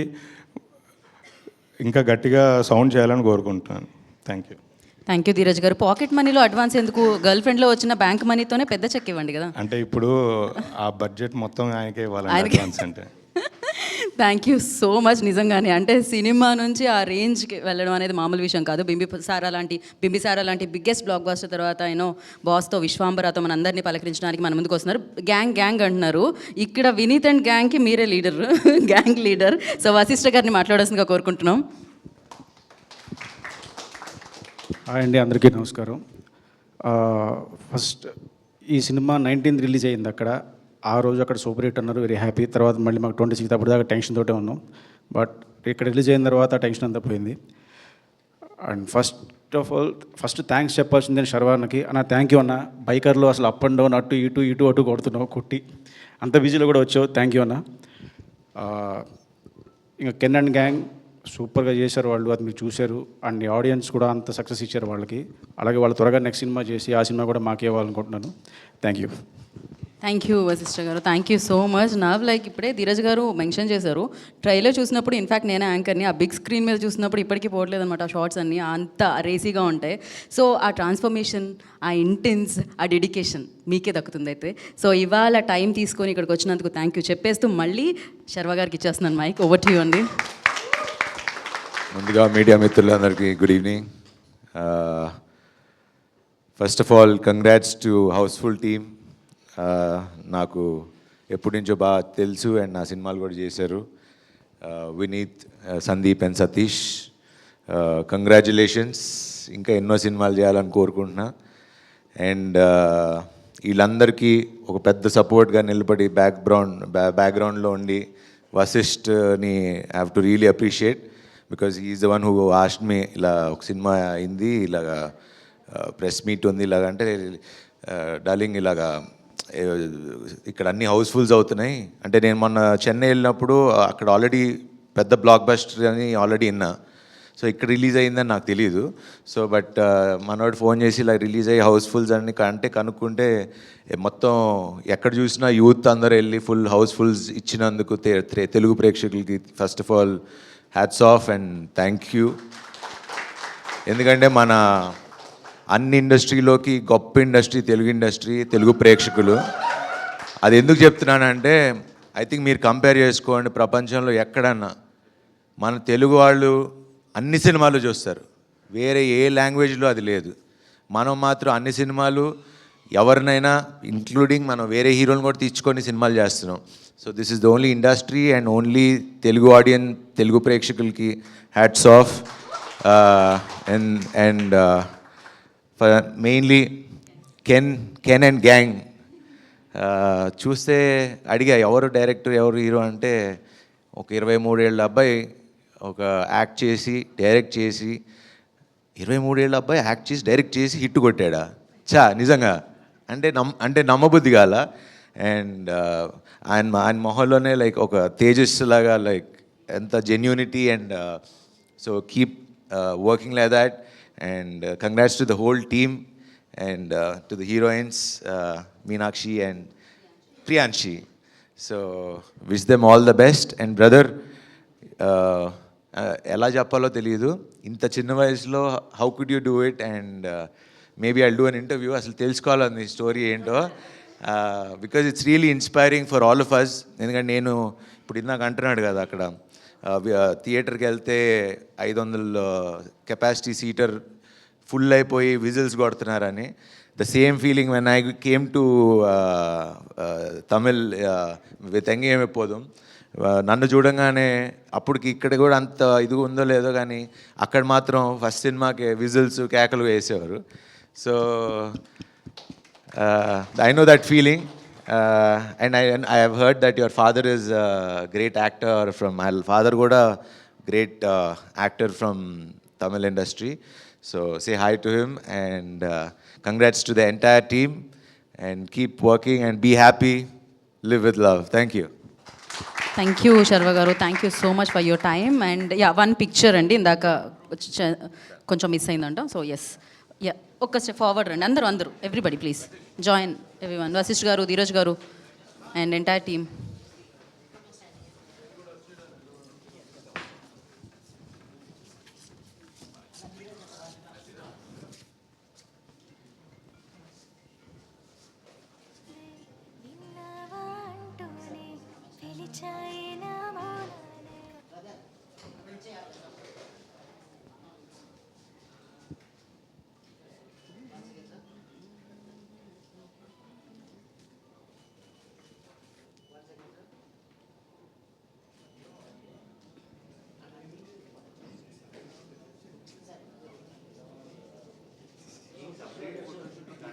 ఇంకా గట్టిగా సౌండ్ చేయాలని కోరుకుంటున్నాను. Thank you. Thank you Dheeraj గారు. పాకెట్ మనీలో అడ్వాన్స్ ఎందుకు? గర్ల్ ఫ్రెండ్లో వచ్చిన బ్యాంక్ మనీతోనే పెద్ద చెక్ ఇవ్వండి కదా. అంటే ఇప్పుడు ఆ బడ్జెట్ మొత్తం ఆయనకే ఇవ్వాలండి అడ్వాన్స్ అంటే. Thank you so much. నిజంగానే అంటే సినిమా నుంచి ఆ రేంజ్కి వెళ్ళడం అనేది మామూలు విషయం కాదు. బింబిసారా లాంటి బిగ్గెస్ట్ బ్లాక్ బాస్టర్ తర్వాత బాస్తో, విశ్వాంబరాతో మన అందరినీ పలకరించడానికి మన ముందుకు వస్తున్నారు. గ్యాంగ్ అంటున్నారు. ఇక్కడ వినీత్ అండ్ గ్యాంగ్కి మీరే leader, gang leader. So Vashishta గారిని మాట్లాడాల్సిందిగా కోరుకుంటున్నాం. హాయ్ అండి, అందరికీ నమస్కారం. ఫస్ట్ ఈ సినిమా 19th రిలీజ్ అయింది. ఆ రోజు అక్కడ సూపర్ హిట్ అన్నారు, వెరీ హ్యాపీ. తర్వాత మళ్ళీ మాకు 26th అప్పుడు దాకా టెన్షన్ తోటే ఉన్నాం. బట్ ఇక్కడ రిలీజ్ అయిన తర్వాత ఆ టెన్షన్ అంతా పోయింది. And first of all thanks చెప్పాల్సిందే శర్వాన్నకి. అన్న థ్యాంక్ యూ అన్న. బైకర్లో అసలు అప్ అండ్ డౌన్, అటు ఇటు కొడుతున్నావు, కొట్టి అంత బిజీలో కూడా వచ్చావు. థ్యాంక్ యూ అన్న. ఇంకా కెన్ అండ్ గ్యాంగ్ సూపర్గా చేశారు వాళ్ళు, అది మీరు చూశారు. అండ్ ఆడియన్స్ కూడా అంత సక్సెస్ ఇచ్చారు వాళ్ళకి. అలాగే వాళ్ళు త్వరగా నెక్స్ట్ సినిమా చేసి ఆ సినిమా కూడా మాకే ఇవ్వాలనుకుంటున్నాను. Thank you. Thank you Vasishta గారు. Thank you so much. ఇప్పుడే ధీరజ్ గారు మెన్షన్ చేశారు, ట్రైలర్ చూసినప్పుడు ఇన్ఫ్యాక్ట్ నేనే యాంకర్ని, ఆ బిగ్ స్క్రీన్ మీద చూసినప్పుడు ఇప్పటికీ పోవట్లేదు అనమాట. ఆ షార్ట్స్ అన్నీ అంత రేసీగా ఉంటాయి. సో ఆ ట్రాన్స్ఫర్మేషన్, ఆ ఇంటెన్స్, ఆ డెడికేషన్ మీకే దక్కుతుంది అయితే. సో ఇవాళ టైం తీసుకొని ఇక్కడికి వచ్చినందుకు థ్యాంక్ యూ చెప్పేస్తూ మళ్ళీ శర్వ గారికి ఇచ్చేస్తున్నాను మైక్. ఓవర్ టు యూ అండి. ముందుగా మీడియా మిత్రులందరికీ good evening. First of all congrats to houseful team. నాకు ఎప్పటి నుంచో బాగా తెలుసు అండ్ నా సినిమాలు కూడా చేశారు. వినీత్, సందీప్ అండ్ సతీష్. కంగ్రాచులేషన్స్, ఇంకా ఎన్నో సినిమాలు చేయాలని కోరుకుంటున్నా. అండ్ వీళ్ళందరికీ ఒక పెద్ద సపోర్ట్గా నిలబడి బ్యాక్గ్రౌండ్లో ఉండి వశిష్ఠ్ని I have to really appreciate, because is the one who asked me ఇలా ఒక సినిమా అయింది, ఇలాగా ప్రెస్ మీట్ ఉంది, ఇలాగ అంటే డార్లింగ్ ఇలాగా ఇక్కడ అన్ని హౌస్ఫుల్స్ అవుతున్నాయి అంటే, నేను మొన్న చెన్నై వెళ్ళినప్పుడు అక్కడ ఆల్రెడీ పెద్ద బ్లాక్ బస్టర్ అని ఆల్రెడీ విన్నా. సో ఇక్కడ రిలీజ్ అయిందని నాకు తెలియదు. సో బట్ మనోడు ఫోన్ చేసి ఇలా రిలీజ్ అయ్యి హౌస్ఫుల్స్ అని అంటే కనుక్కుంటే మొత్తం ఎక్కడ చూసినా యూత్ అందరూ వెళ్ళి ఫుల్ హౌస్ఫుల్స్ ఇచ్చినందుకు తెలుగు ప్రేక్షకులకి first of all hats off and thank you. ఎందుకంటే మన అన్ని ఇండస్ట్రీలోకి గొప్ప ఇండస్ట్రీ తెలుగు ఇండస్ట్రీ, తెలుగు ప్రేక్షకులు. అది ఎందుకు చెప్తున్నానంటే ఐ థింక్ మీరు కంపేర్ చేసుకోండి, ప్రపంచంలో ఎక్కడన్నా మన తెలుగు వాళ్ళు అన్ని సినిమాలు చూస్తారు, వేరే ఏ లాంగ్వేజ్లో అది లేదు. మనం మాత్రం అన్ని సినిమాలు ఎవరినైనా ఇంక్లూడింగ్ మనం వేరే హీరోలను కూడా తెచ్చుకొని సినిమాలు చేస్తున్నాం. So this is the only industry and only Telugu audience, Telugu ప్రేక్షకులకి hats off. And mainly Ken and gang చూస్తే అడిగా ఎవరు డైరెక్టర్ ఎవరు హీరో అంటే, ఒక 23 ఏళ్ళ అబ్బాయి ఒక యాక్ట్ చేసి డైరెక్ట్ చేసి 23 ఏళ్ళ అబ్బాయి యాక్ట్ చేసి డైరెక్ట్ చేసి హిట్ కొట్టాడా? నిజంగా అంటే నమ్మబుద్ధి కాల. అండ్ ఆయన మొహంలోనే లైక్ ఒక తేజస్ లాగా, లైక్ ఎంత genuinity. And so keep working like that. And congrats to the whole team and to the heroines Meenakshi and Priyanshi. So wish them all the best. And brother, ఎలా చెప్పాలో తెలియదు, ఇంత చిన్న వయసులో how could you do it? And maybe I'll do an interview, అసలు తెలుసుకోవాలని story ఏంటో, because it's really inspiring for all of us. ఎందుకంటే నేను ఇప్పుడు ఇందాక అంటున్నాడు కదా, అక్కడ థియేటర్కి వెళ్తే 500 కెపాసిటీ సీటర్ ఫుల్ అయిపోయి విజిల్స్ కొడుతున్నారని. The same feeling when I came to Tamil with Engeyum Eppodhum. నన్ను చూడంగానే అప్పటికి ఇక్కడ కూడా అంత ఇది ఉందో లేదో కానీ అక్కడ మాత్రం ఫస్ట్ సినిమాకి విజిల్స్ కేకలు వేసేవారు. So I know that feeling. And I have heard that your father is great actor from, my father కూడా great actor from Tamil industry. So say hi to him and congrats to the entire team and keep working and be happy, live with love. Thank you. Thank you Sharwa గారు, thank you so much for your time. And yeah, 1 picture అండి, ఇందాక కొంచెం miss అయిందంట. So yes, yeah, ఒక్క step forward రండి అందరూ everybody please join everyone. Vasishth గారు, ధీరజ్ గారు అండ్ ఎంటైర్ టీమ్.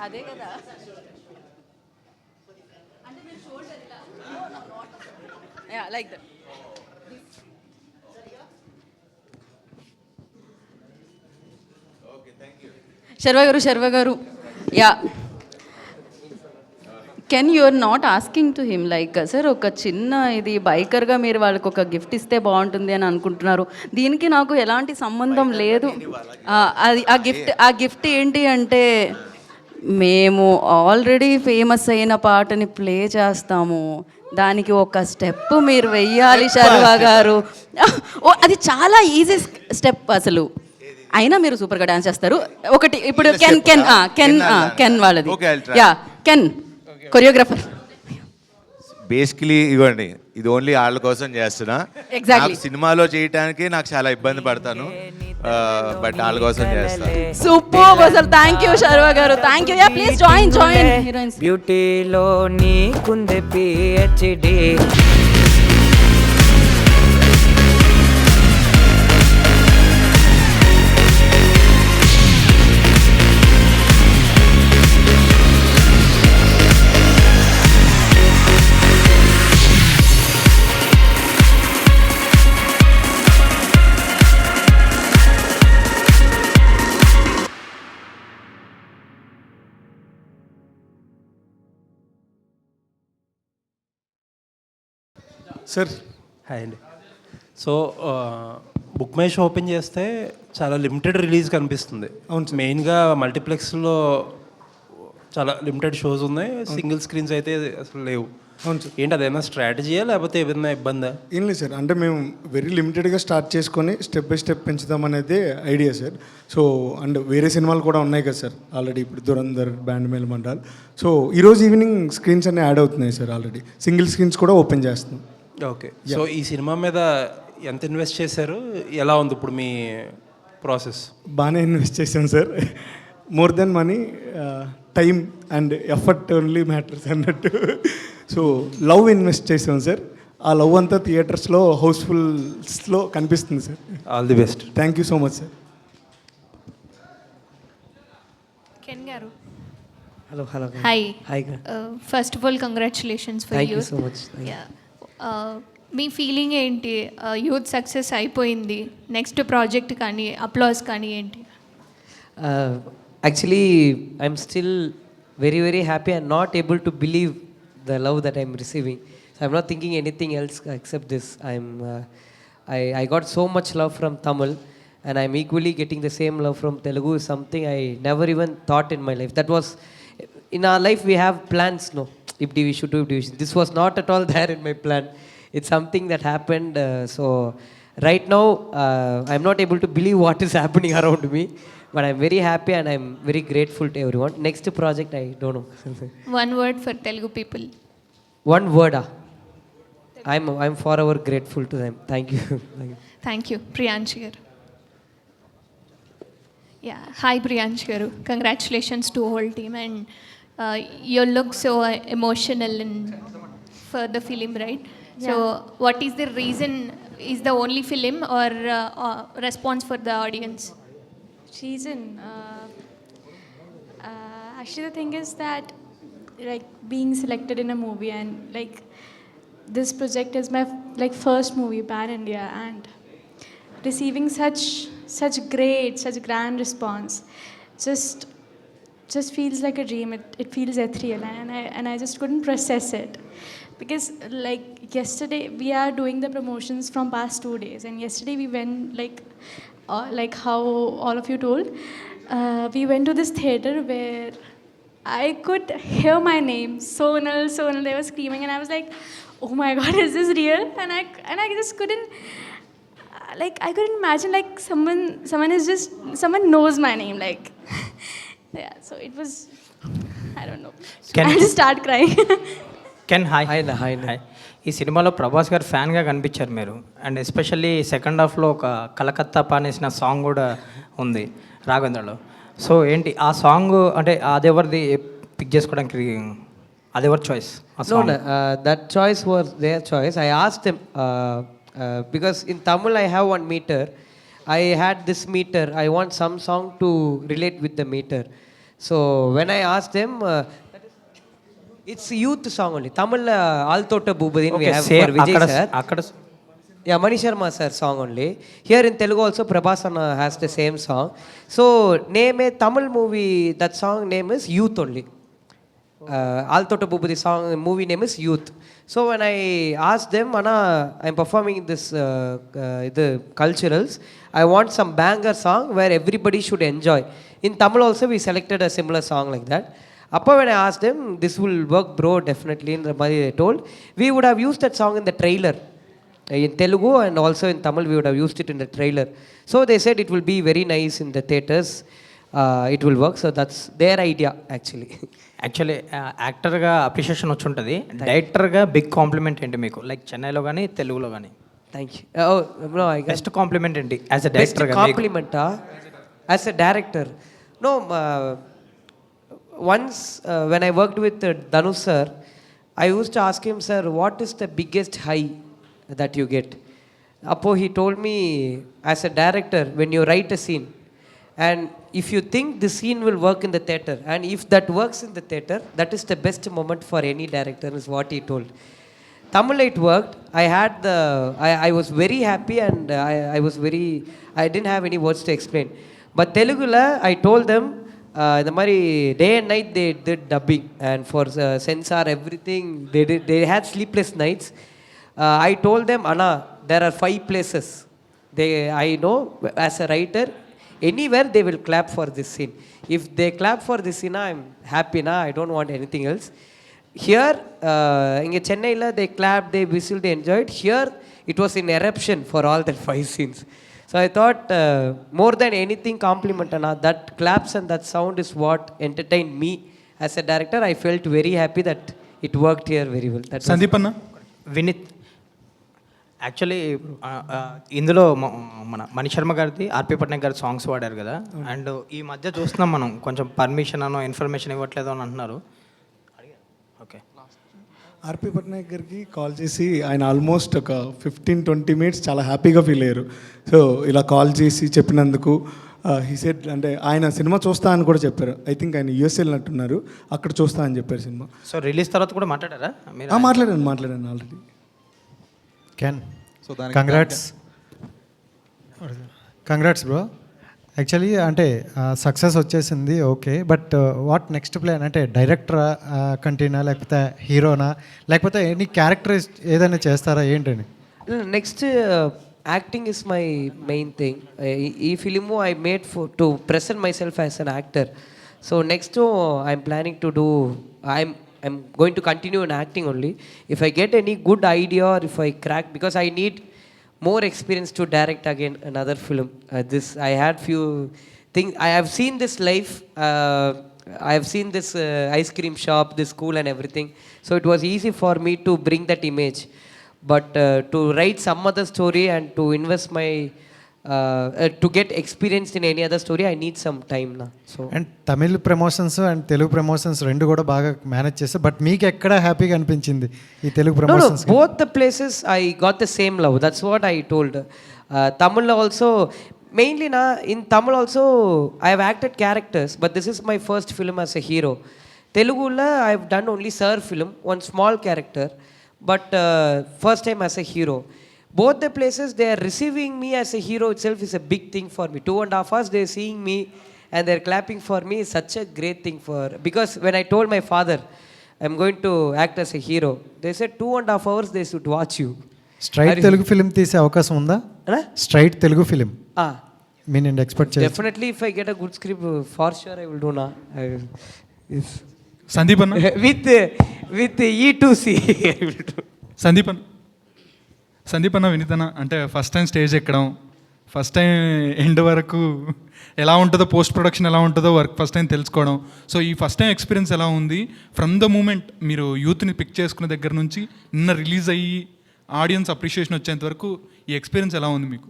అదే కదా, లైక్ దట్. శర్వ గారు, yeah, Ken you're not asking to him like sir ఒక చిన్న ఇది బైకర్గా మీరు వాళ్ళకి ఒక గిఫ్ట్ ఇస్తే బాగుంటుంది అని అనుకుంటున్నారు, దీనికి నాకు ఎలాంటి సంబంధం లేదు. అది ఆ గిఫ్ట్ ఏంటి అంటే, మేము ఆల్రెడీ ఫేమస్ అయిన పాటని ప్లే చేస్తాము, దానికి ఒక స్టెప్ మీరు వెయ్యాలి శర్వ గారు. ఓ, అది చాలా ఈజీ స్టెప్ అసలు, అయినా మీరు సూపర్గా డాన్స్ చేస్తారు. ఒకటి ఇప్పుడు కెన్ వాళ్ళది, యా, కెన్ కొరియోగ్రాఫర్. బేసికలీ ఇవ్వండి, ఇది ఓన్లీ వాళ్ళ కోసం చేస్తున్నా. ఎగ్జాక్ట్లీ, సినిమాలో చేయడానికి నాకు చాలా ఇబ్బంది పడతాను, బట్ వాళ్ళ కోసం చేస్తాను. సూపర్ అసలు, థ్యాంక్ యూ శర్వ గారు, thank you. Yeah, please join heroines. బ్యూటీలో నీకుంది PhD, సార్ హాయ్ అండి. So BookMyShow open చేస్తే చాలా లిమిటెడ్ రిలీజ్ కనిపిస్తుంది. అవును సార్. మెయిన్గా మల్టీప్లెక్స్లో చాలా లిమిటెడ్ షోస్ ఉన్నాయి, సింగిల్ స్క్రీన్స్ అయితే అసలు లేవు. అవును సార్. ఏంటి అదేమన్నా స్ట్రాటజీయా లేకపోతే ఏదైనా ఇబ్బందా? ఏం లేదు సార్, అంటే మేము వెరీ లిమిటెడ్గా స్టార్ట్ చేసుకొని స్టెప్ బై స్టెప్ పెంచుదామనేది ఐడియా సార్. సో అండ్ వేరే సినిమాలు కూడా ఉన్నాయి కదా సార్ ఆల్రెడీ, ఇప్పుడు దురంధర్, బ్యాండ్ మేల్ మండాల్. సో ఈరోజు ఈవినింగ్ స్క్రీన్స్ అన్నీ యాడ్ అవుతున్నాయి సార్, ఆల్రెడీ సింగిల్ స్క్రీన్స్ కూడా ఓపెన్ చేస్తున్నాం. ఓకే. సో ఈ సినిమా మీద ఎంత ఇన్వెస్ట్ చేశారు, ఎలా ఉంది ఇప్పుడు మీ ప్రాసెస్? బాగానే ఇన్వెస్ట్ చేశాం sir. More than money, time and effort only matters అన్నట్టు. సో లవ్ ఇన్వెస్ట్ చేసాం సార్. ఆ లవ్ అంతా థియేటర్స్లో హౌస్ఫుల్స్లో కనిపిస్తుంది sir. All the best. Thank you so much sir. Ken garu. Hello. Hi. Hi. First of all, congratulations for Thank you youth. so much. Thank you. Yeah. Me feeling ఏంటి? Youth success అయిపోయింది, next project కానీ applause కానీ ఏంటి? Actually, I'm still very, very happy and not able to believe the love that I'm receiving. So I'm not thinking anything else except this. I got so much love from Tamil, and I'm equally getting the same love from Telugu. Is something I never even thought in my life. That was, in our life we have plans, no? If we should do division. This was not at all there in my plan. It's something that happened. So right now, I'm not able to believe what is happening around me. But I'm very happy and I'm very grateful to everyone. Next project, I don't know. One word for Telugu people. One word. I'm forever grateful to them. Thank you. Thank you. Priyansh garu. Yeah. Hi Priyansh garu. Congratulations to whole team, and you look so emotional for the film, right? So what is the reason? Is the only film or response for the audience? Reason, actually the thing is that like being selected in a movie, and like this project is my like first movie pan India, and receiving such great, such grand response just feels like a dream. It feels ethereal, and I just couldn't process it, because like yesterday we are doing the promotions from past 2 days, and yesterday we went like how all of you told, we went to this theater where I could hear my name, Sonal, they were screaming, and I was like, oh my god, is this real? And I just couldn't, like I couldn't imagine like someone knows my name, like yeah, so it was, I don't know, I just start crying. Can hi. Hi. ఈ సినిమాలో ప్రభాస్ గారు ఫ్యాన్గా కనిపించారు మీరు, and especially second హాఫ్లో ఒక Calcutta పానేసిన song కూడా ఉంది రాఘవేంద్రలో. So ఏంటి ఆ సాంగ్, అంటే అదెవరిది పిక్ చేసుకోవడానికి, అదెవరి choice? No, that choice was their choice. I asked them because in Tamil I have one meter. I had this meter. I want some song to relate with the meter. So when I asked them, it's youth song only. Tamil Altota Bubadin we have for Vijay sir. అక్కడ Yeah, Mani Sharma sir song only. Here in Telugu also Prabhasan has the same song. So name a Tamil movie, that song name is Youth only. Altota Bubadi song movie name is Youth. So when I asked them, Anna, I'm performing this the culturals, I want some banger song where everybody should enjoy. In Tamil also we selected a similar song like that. Appa when I asked them, this will work bro, definitely, in the Mari they told, we would have used that song in the trailer. In Telugu and also in Tamil we would have used it in the trailer. So they said it will be very nice in the theaters. It will work. So that's their idea actually. Actually యాక్టర్గా appreciation వచ్చి ఉంటుంది, డైరెక్టర్గా big complement ఏంటి మీకు, like చెన్నైలో కానీ తెలుగులో కానీ? Thank you. Oh no, I got best compliment ఏంటి యాజ్ అ best డైరెక్టర్గా? compliment as a director. No, once when I worked with Dhanush sir, I used to ask him, sir, what is the biggest high that you get? Appo he told me, as a director, when you write a scene and if you think the scene will work in the theater, and if that works in the theater, that is the best moment for any director, is what he told. Tamil it worked. I was very happy, and I didn't have any words to explain. But Telugula, I told them, the mari day and night they did dubbing, and for censor everything they had sleepless nights. I told them, Anna, there are 5 places. I know as a writer, anywhere they will clap for this scene. If they clap for this scene, I'm happy na. I don't want anything else. Here, in Chennai, they clapped, they whistled, they enjoyed. Here, it was in eruption for all the 5 scenes. So I thought, more than anything, compliment Anna. That claps and that sound is what entertained me as a director. I felt very happy that it worked here very well. That was- Sandeep అన్న Vineet actually ఇందులో మన మణి శర్మ గారిది ఆర్పి పట్నాయక్ గారి songs వాడారు కదా, and ఈ మధ్య చూస్తున్నాం మనం కొంచెం పర్మిషన్ అనో ఇన్ఫర్మేషన్ ఇవ్వట్లేదు అని అంటున్నారు. ఓకే, ఆర్పి పట్నాయక్ గారికి కాల్ చేసి ఆయన ఆల్మోస్ట్ ఒక 15-20 మినిట్స్ చాలా హ్యాపీగా ఫీల్ అయ్యారు. సో ఇలా కాల్ చేసి చెప్పినందుకు హీ సెడ్, అంటే ఆయన సినిమా చూస్తా అని కూడా చెప్పారు. ఐ థింక్ ఆయన యూఎస్ వెళ్ళినట్టున్నారు, అక్కడ చూస్తా అని చెప్పారు సినిమా. సో రిలీజ్ తర్వాత కూడా మాట్లాడారా మీరు? మాట్లాడాను already. Can congrats bro. Actually అంటే సక్సెస్ వచ్చేసింది, okay. But what next plan అంటే డైరెక్టరా, కంటిన్యూ, లేకపోతే హీరోనా, లేకపోతే ఎనీ క్యారెక్టర్ ఏదైనా చేస్తారా ఏంటని? Next acting is my main thing. ఈ film I made to present myself as an actor. So next I'm planning to do, I'm going to continue in acting only. If I get any good idea or if I crack, because I need more experience to direct again another film. I had few things. I have seen this life. I have seen this ice cream shop, this school and everything. So it was easy for me to bring that image. But to write some other story and to invest my to get experience in any other story, I need some time now. So and Tamil promotions and Telugu promotions రెండు కూడా బాగా manage చేస్తారు. But మీకు ఎక్కడ హ్యాపీగా అనిపించింది ఈ Telugu promotions? both the places I got the same love. That's what I told. Tamil also, mainly in Tamil also I have acted characters, but this is my first film as a hero. Telugula I have done only Sir film, one small character, but first time as a hero. Both the places they are receiving me as a hero itself is a big thing for me. 2.5 hours they are seeing me and they are clapping for me is such a great thing because when I told my father I'm going to act as a hero, they said 2.5 hours they should watch you. Straight Telugu film తీసే అవకాశం ఉందా? Straight Telugu film మీ నేను expect చేయాలి. Definitely if I get a good script, for sure I will do now. Sandeep అన్న with E2C I will do. Sandeep అన్న వినీత్ అన్న అంటే first time stage ఎక్కడం, ఫస్ట్ టైం ఎండ్ వరకు ఎలా ఉంటుందో, పోస్ట్ ప్రొడక్షన్ ఎలా ఉంటుందో వర్క్ ఫస్ట్ టైం తెలుసుకోవడం. సో ఈ ఫస్ట్ టైం ఎక్స్పీరియన్స్ ఎలా ఉంది? ఫ్రమ్ ద మూమెంట్ మీరు యూత్ని పిక్ చేసుకునే దగ్గర నుంచి నిన్న రిలీజ్ అయ్యి ఆడియన్స్ అప్రిషియేషన్ వచ్చేంత వరకు ఈ ఎక్స్పీరియన్స్ ఎలా ఉంది మీకు?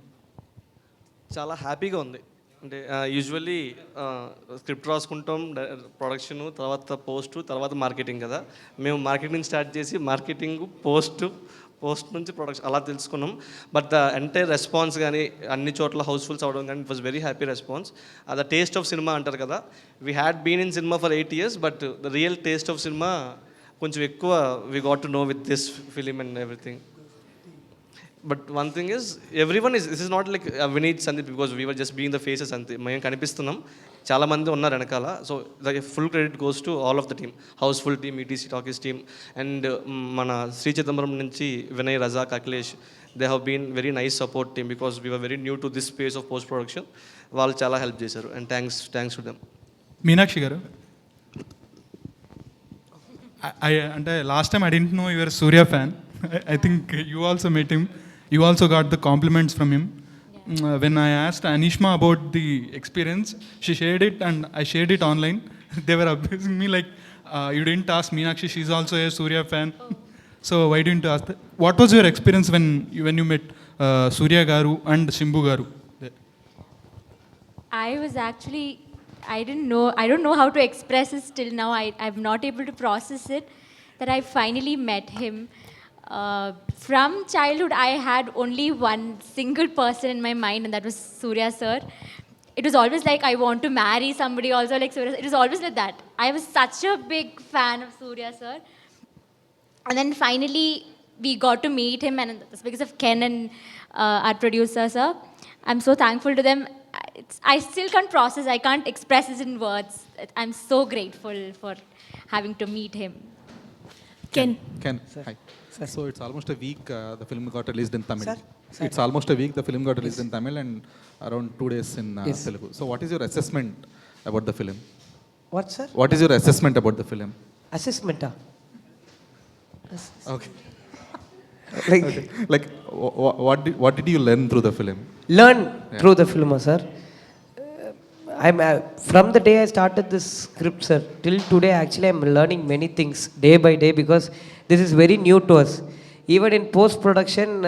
చాలా హ్యాపీగా ఉంది. అంటే యూజువల్లీ స్క్రిప్ట్ రాసుకుంటాం, ప్రొడక్షన్, తర్వాత పోస్ట్, తర్వాత మార్కెటింగ్ కదా. మేము మార్కెటింగ్ స్టార్ట్ చేసి మార్కెటింగ్, పోస్ట్ నుంచి ప్రొడక్షన్ అలా తెలుసుకున్నాం. బట్ ద ఎంటైర్ రెస్పాన్స్ కానీ అన్ని చోట్ల హౌస్ఫుల్స్ అవ్వడం కానీ it was very happy response. The taste of cinema అంటారు కదా, we had been in cinema for 8 years, but the real taste of cinema కొంచెం ఎక్కువ we got to know with this film and everything. But one thing is everyone this is not like Vineeth Sandeep because we were just being the faces అంతే. మేము కనిపిస్తున్నాం, చాలామంది ఉన్నారు వెనకాల. So the full credit goes to all of the team, houseful team, ETC talkies team, and మన శ్రీ చిదంబరం నుంచి Vinay, Razak, Akhilesh, they have been very nice support team because we were very new to this space of post production. వాళ్ళు చాలా help చేశారు and thanks to them. Meenakshi garu, అంటే last time I didn't know your Surya fan. I think you also met him. You also got the compliments from him. When I asked Anishma about the experience, she shared it and I shared it online. They were abusing me like, you didn't ask Meenakshi, she's also a Surya fan. So why didn't you ask that? What was your experience when you met Surya Garu and Shimbu Garu? I was actually, I don't know how to express it till now. I'm not able to process it, that I finally met him. From childhood, I had only one single person in my mind, and that was Surya sir. It was always like I want to marry somebody also like Surya. It was always like that. I was such a big fan of Surya sir. And then finally, we got to meet him, and that's because of Ken and our producer sir. I'm so thankful to them. I still can't process, I can't express it in words. I'm so grateful for having to meet him. Ken. Ken, hi. So it's almost a week the film got released in Tamil. Sir? It's almost a week the film got released in Tamil and around 2 days in Yes. Telugu. So what is your assessment about the film? What, sir? What is your assessment about the film? Assessment. Okay. Like, Okay. Like what did you learn through the film? learn through the film, sir. I'm from the day I started this script, sir, till today. Actually, I'm learning many things day by day because this is very new to us. Even in post production,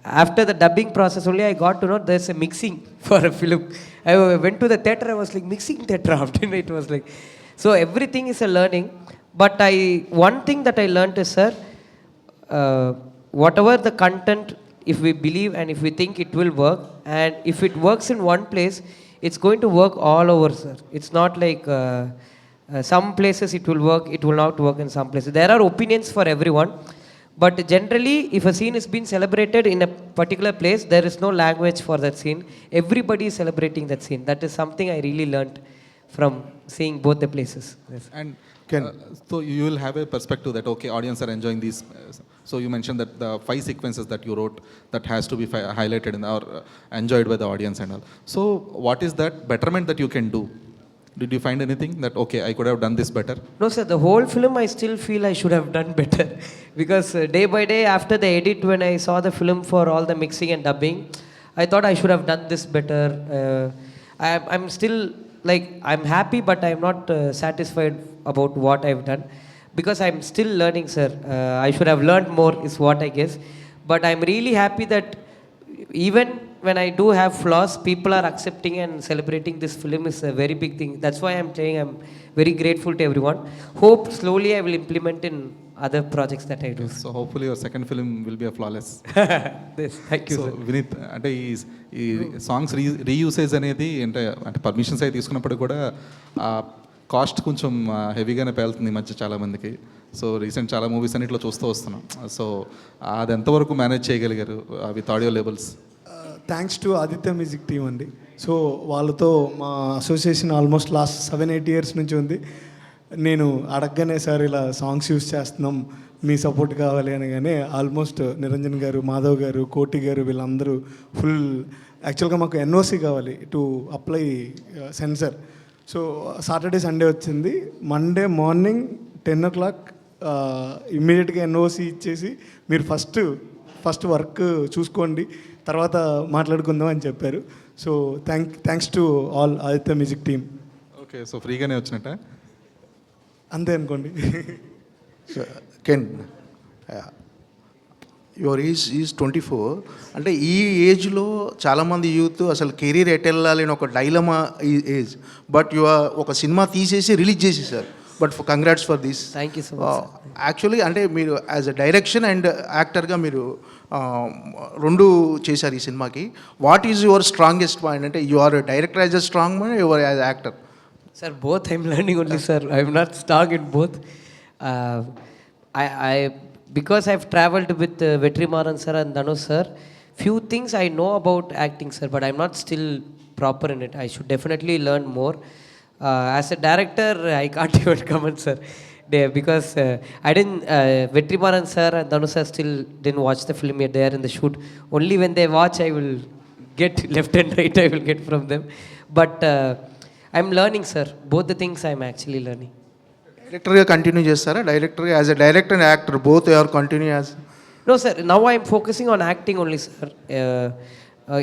after the dubbing process only, I got to know there's a mixing for a film. I went to the theater. I was like mixing theater. After it was like, so everything is a learning. But one thing that I learned is, sir, whatever the content, if we believe and if we think it will work, and if it works in one place, it's going to work all over, sir. It's not like some places it will work, it will not work in some places. There are opinions for everyone, but generally, if a scene is being celebrated in a particular place, there is no language for that scene. Everybody is celebrating that scene. That is something I really learned from seeing both the places. Yes. And so you will have a perspective that okay, audience are enjoying these. So you mentioned that the 5 sequences that you wrote that has to be highlighted or enjoyed by the audience and all. So what is that betterment that you can do? Did you find anything that okay, I could have done this better? No, sir, the whole film I still feel I should have done better because day by day after the edit, when I saw the film for all the mixing and dubbing, I thought I should have done this better. I'm still like, I'm happy, but I'm not satisfied about what I've done because I'm still learning, sir. I should have learned more is what I guess. But I'm really happy that even when I do have flaws, people are accepting and celebrating this film is a very big thing. That's why I'm saying I'm very grateful to everyone. Hope slowly I will implement in other projects that I do. So hopefully your second film will be a flawless. Yes, thank you, so sir. Vineeth అంటే ఈ songs రీయూసేజ్ అనేది అంటే permissions అయితే తీసుకున్నప్పుడు కూడా cost కొంచెం హెవీగానే పేలుతుంది ఈ మధ్య చాలామందికి. సో రీసెంట్ చాలా మూవీస్ అన్నిట్లో చూస్తూ వస్తున్నాం. సో అది ఎంతవరకు మేనేజ్ చేయగలిగారు with audio labels? Thanks to Aditya music team అండి. సో వాళ్ళతో మా అసోసియేషన్ ఆల్మోస్ట్ లాస్ట్ 7-8 ఇయర్స్ నుంచి ఉంది. నేను అడగగానే సార్ ఇలా సాంగ్స్ యూస్ చేస్తున్నాం, మీ సపోర్ట్ కావాలి అనగానే ఆల్మోస్ట్ నిరంజన్ గారు, మాధవ్ గారు, కోటి గారు వీళ్ళందరూ ఫుల్. యాక్చువల్గా మాకు ఎన్ఓసి కావాలి to apply sensor. So Saturday Sunday వచ్చింది. మండే మార్నింగ్ 10 o'clock ఇమ్మీడియట్గా ఎన్ఓసి ఇచ్చేసి మీరు ఫస్ట్ వర్క్ చూసుకోండి, తర్వాత మాట్లాడుకుందాం అని చెప్పారు. So thanks to all Aditya music team. Okay, so ఫ్రీగానే వచ్చినట్ట అంతే అనుకోండి. Can, your is 24. అంటే ఈ ఏజ్లో చాలామంది యూత్ అసలు కెరీర్ ఎట్ వెళ్ళాలి అని ఒక డైలమా ఏజ్. బట్ ఒక సినిమా తీసేసి రిలీజ్ చేసేసారు. But congrats for this. Thank you so much. Actually అంటే మీరు యాజ్ అ డైరెక్షన్ అండ్ యాక్టర్గా మీరు రెండు చేశారు ఈ సినిమాకి. What is your strongest point? అంటే you are director as a strong point, your as actor? Sir, both I'm learning only, sir. I'm not strong in both. I because I've traveled with Vetrimaran sir and Dhanush sir, few things I know about acting, sir, but I'm not still proper in it. I should definitely learn more. As a director, I can't even comment, sir, because I didn't. Vetrimaran sir and Dhanush sir still didn't watch the film yet. They are in the shoot. Only when they watch, I will get left and right. I will get from them, but. I'm learning, sir. Both the things I'm actually learning. డైరెక్టర్గా continue చేస్తారా? డైరెక్టర్గా as a director and actor both are continue as? No, sir. Now I'm focusing on acting only, sir.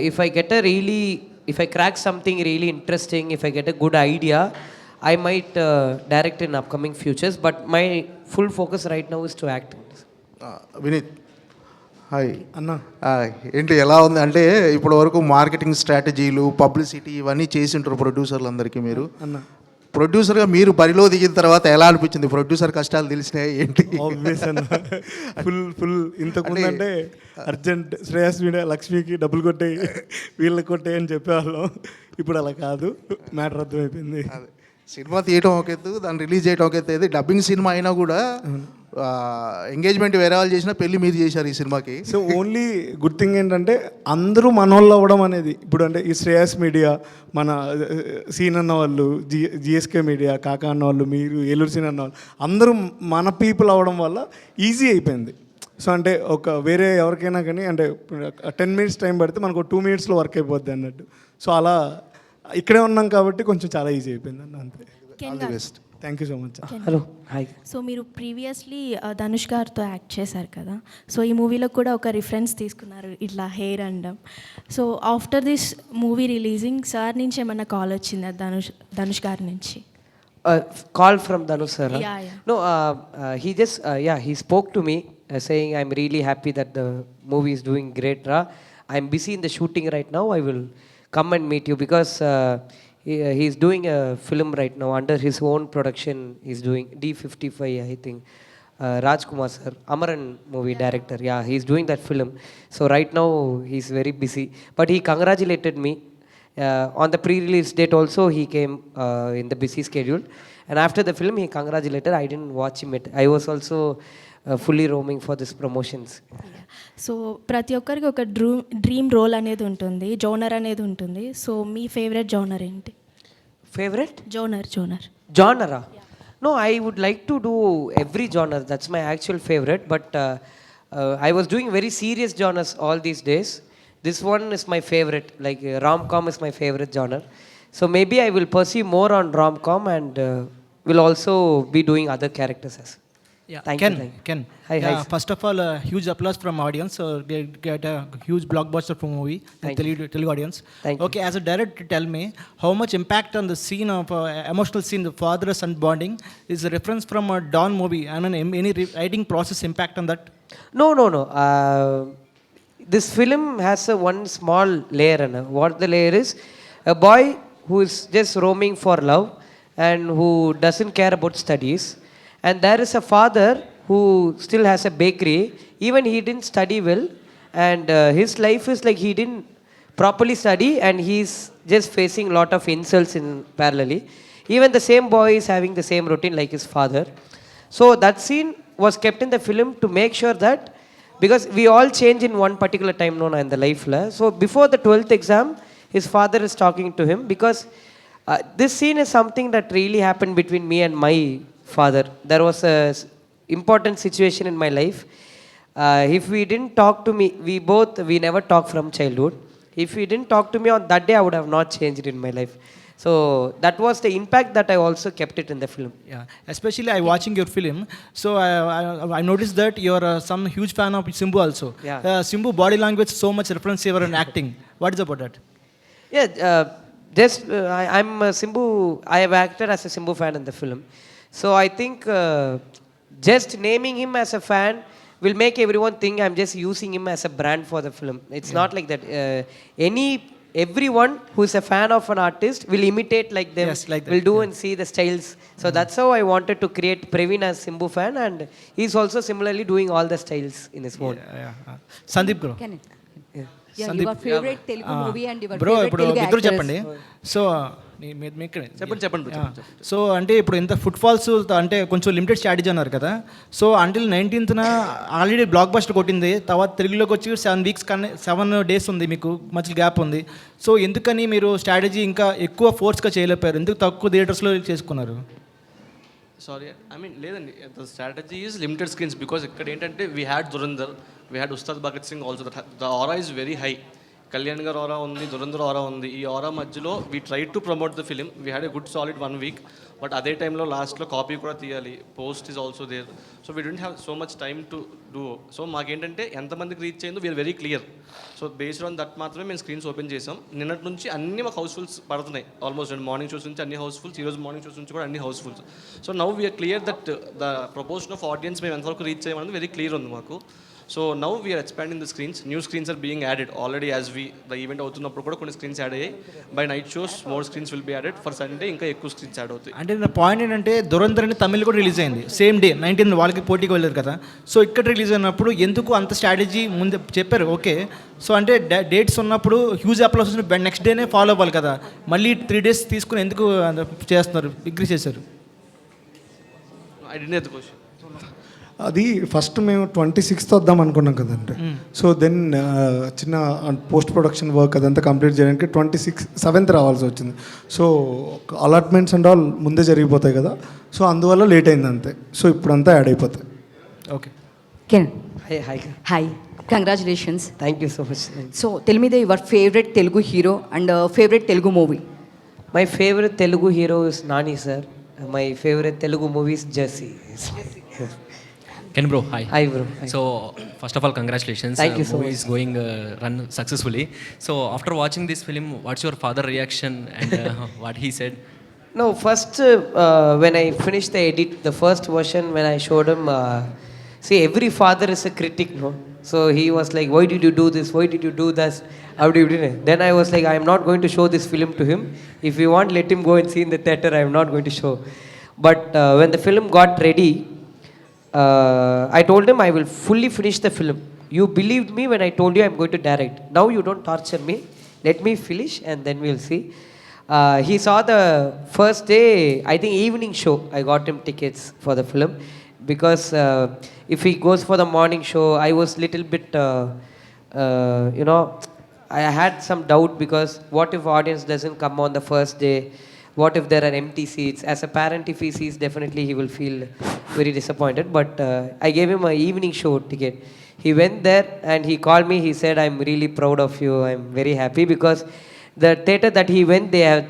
If I crack something really interesting, if I get a good idea, I might direct in upcoming futures. But my full focus right now is to act. Vineeth, hi అన్న. ఏంటి ఎలా ఉంది? అంటే ఇప్పటి వరకు marketing స్ట్రాటజీలు, publicity ఇవన్నీ చేసి ఉంటారు ప్రొడ్యూసర్లు అందరికీ. మీరు ప్రొడ్యూసర్గా మీరు బరిలో దిగిన తర్వాత ఎలా అనిపించింది? ప్రొడ్యూసర్ కష్టాలు తెలిసినాయి ఏంటి? ఫుల్ ఇంతకుముందు అంటే అర్జెంట్ శ్రేయస్ మీడియా లక్ష్మికి డబ్బులు కొట్టే వీళ్ళకి కొట్టే అని చెప్పేవాళ్ళం. ఇప్పుడు అలా కాదు, మ్యాటర్ అర్థమైపోయింది. సినిమా తీయటం ఒక ఎత్తు, దాన్ని రిలీజ్ చేయడం ఒక ఎత్తు. డబ్బింగ్ సినిమా అయినా కూడా ఎంగేజ్మెంట్ వేరే వాళ్ళు చేసినా పెళ్ళి మీరు చేశారు ఈ సినిమాకి. సో ఓన్లీ గుడ్ థింగ్ ఏంటంటే అందరూ మనోళ్ళు అవ్వడం అనేది. ఇప్పుడు అంటే ఈ శ్రేయస్ మీడియా, మన సీన్ అన్న వాళ్ళు, జిఎస్కే మీడియా, కాకా అన్న వాళ్ళు, మీరు ఏలూరు సీన్ అన్న వాళ్ళు, అందరూ మన పీపుల్ అవ్వడం వల్ల ఈజీ అయిపోయింది. సో అంటే ఒక వేరే ఎవరికైనా కానీ అంటే 10 minutes టైం పడితే మనకు 2 minutesలో వర్క్ అయిపోద్ది అన్నట్టు. సో అలా ఇక్కడే ఉన్నాం కాబట్టి కొంచెం చాలా ఈజీ అయిపోయింది అన్న, అంతే. All the best. Thank you so much. Hello, hi. So మీరు ప్రీవియస్లీ ధనుష్ గారితో యాక్ట్ చేశారు కదా, సో ఈ మూవీలో కూడా ఒక రిఫరెన్స్ తీసుకున్నారు ఇట్లా హెయిర్ అనడం. So after this movie releasing sir నుంచి ఏమన్నా కాల్ వచ్చిందా ధనుష్ గారి నుంచి? Call from Dhanush sir. Huh? Yeah. No, he just he spoke to me saying I'm really happy that the movie is doing great. I'm busy in the shooting right now. I will come and meet you because he's doing a film right now under his own production. He's doing D55, I think. Rajkumar sir, Amaran movie director. Yeah, he's doing that film. So right now he's very busy. But he congratulated me. On the pre-release date also he came in the busy schedule, and after the film he congratulated. I didn't watch him yet. I was also fully roaming for this promotions. So ప్రతి ఒక్కరికి ఒక dream role అనేది ఉంటుంది, genre అనేది ఉంటుంది. So మీ favourite genre ఏంటి? Favorite genre genre? No, I would like to do every genre. That's my actual favorite, but I was doing very serious genres all these days. This one is my favorite, like rom-com is my favorite genre. So maybe I will pursue more on rom-com and will also be doing other characters as. Yeah, Thank Ken. you. Hi. First of all, huge applause from audience. So get a huge blockbuster from movie, Telugu audience. Thank you. Okay, as a director, tell me how much impact on the scene of emotional scene, the father-son bonding, is a reference from a Dawn movie. I mean, any writing process impact on that? No. This film has a one small layer. What the layer is, a boy who is just roaming for love and who doesn't care about studies, and there is a father who still has a bakery. Even he didn't study well, and his life is like he didn't properly study, and he's just facing a lot of insults in parallelly. Even the same boy is having the same routine like his father. So that scene was kept in the film to make sure that, because we all change in one particular time in the life. So before the 12th exam, his father is talking to him, because this scene is something that really happened between me and my father. There was a important situation in my life. If we didn't talk to me, we never talked from childhood. If he didn't talk to me on that day, I would have not changed in my life. So that was the impact that I also kept it in the film. Yeah, especially I watching your film. So I noticed that you're some huge fan of Simbu also. Yeah. Simbu body language so much reference here in acting. What is about that? Yeah, I'm Simbu. I have acted as a Simbu fan in the film. So I think just naming him as a fan will make everyone think I'm just using him as a brand for the film. It's not like that. Everyone who is a fan of an artist will imitate like them, Yes, like that, will do and see the styles. So that's how I wanted to create Praveen as Simbu fan, and he's also similarly doing all the styles in his own. Sandeep bro. Your favorite Telugu movie and your bro favorite ఇప్పుడు Telugu ఇద్దరు actors. చెప్పండి. So చెప్పండి. So అంటే ఇప్పుడు ఇంత foot falls అంటే కొంచెం limited strategy అన్నారు కదా. So until 19th already block buster కొట్టింది, తర్వాత తెలుగులోకి వచ్చి 7 weeks కానీ 7 days ఉంది, మీకు మధ్య గ్యాప్ ఉంది. సో ఎందుకని మీరు స్ట్రాటజీ ఇంకా ఎక్కువ ఫోర్స్గా చేయలేపారు? ఎందుకు తక్కువ థియేటర్స్లో చేసుకున్నారు? సారీ, ఐ మీన్ లేదండి, the strategy is limited screens. Because ఇక్కడ ఏంటంటే we had Dhurandhar, we had Ustaad Bhagat Singh also. The aura is very high. Kalyan garu aura ఉంది, దురంధర్ ఆరా ఉంది. ఈ ఆరా మధ్యలో we try to promote the film. We had a good solid 1 week. But అదే టైంలో లాస్ట్లో copy కూడా తీయాలి, post is also there. So we don't have so much time to do. So మాకేంటంటే ఎంతమందికి రీచ్ అయిందో we are very clear. So based on that మాత్రమే మేము స్క్రీన్స్ ఓపెన్ చేసాం. నిన్నటి నుంచి అన్ని మాకు హౌస్ఫుల్స్ పడుతున్నాయి. ఆల్మోస్ట్ మార్నింగ్ షోస్ నుంచి అన్ని హౌస్ఫుల్స్, ఈరోజు మార్నింగ్ షోస్ నుంచి కూడా అన్ని housefuls. So now we are clear that the proportion of audience మేము ఎంతవరకు రీచ్ చేయమన్నది వెరీ క్లియర్ ఉంది మాకు. So now we are expanding the screens. New screens are being added already. As the event అవుతున్నప్పుడు కూడా కొన్ని స్క్రీన్స్ యాడ్ అయ్యాయి. By night shows more screens will be added. For Sunday ఇంకా ఎక్కువ స్క్రీన్స్ యాడ్ అవుతాయి. అంటే నా పాయింట్ ఏంటంటే దురంధర్ అని తమిళ్ కూడా రిలీజ్ అయింది సేమ్ డే 19th, వాళ్ళకి పోటీకి వెళ్ళారు కదా. సో ఇక్కడ రిలీజ్ అయినప్పుడు ఎందుకు అంత స్ట్రాటజీ ముందే చెప్పారు? ఓకే, సో అంటే డేట్స్ ఉన్నప్పుడు హ్యూజ్ అప్లోస్ నెక్స్ట్ డేనే ఫాలో అవ్వాలి కదా, మళ్ళీ 3 days తీసుకుని ఎందుకు చేస్తున్నారు, డిగ్రీ చేశారు? I didn't get the question. అది ఫస్ట్ మేము 26th వద్దాం అనుకున్నాం కదండి. సో దెన్ చిన్న పోస్ట్ ప్రొడక్షన్ వర్క్ అదంతా కంప్లీట్ చేయడానికి 7th రావాల్సి వచ్చింది. సో అలాట్మెంట్స్ అండ్ ఆల్ ముందే జరిగిపోతాయి కదా, సో అందువల్ల లేట్ అయింది అంతే. సో ఇప్పుడంతా యాడ్ అయిపోతాయి. Okay. Can Hi. Hi, congratulations. Thank you so much. So tell me your favourite Telugu hero and favourite Telugu movie. My favorite Telugu hero is Nani sir. My favorite Telugu movie is Jesse. Ken bro, hi. Hi bro. Hi. So first of all, congratulations. Thank you so movie much. is going run successfully. So after watching this film, what's your father reaction and what he said? No, first when I finished the edit, the first version when I showed him, see every father is a critic, no? So he was like, why did you do this? Why did you do this? How do you do it? Then I was like, I am not going to show this film to him. If you want, let him go and see in the theater. I am not going to show. But when the film got ready, I told him I will fully finish the film. You believed me when I told you I'm going to direct. Now you don't torture me. Let me finish and then we'll see. He saw the first day, I think evening show. I got him tickets for the film because if he goes for the morning show, I was little bit, I had some doubt because what if audience doesn't come on the first day? What if there are empty seats? As a parent, if he sees, definitely he will feel very disappointed. But I gave him an evening show ticket. He went there and he called me. He said, I'm really proud of you. I'm very happy because the theater that he went, they had,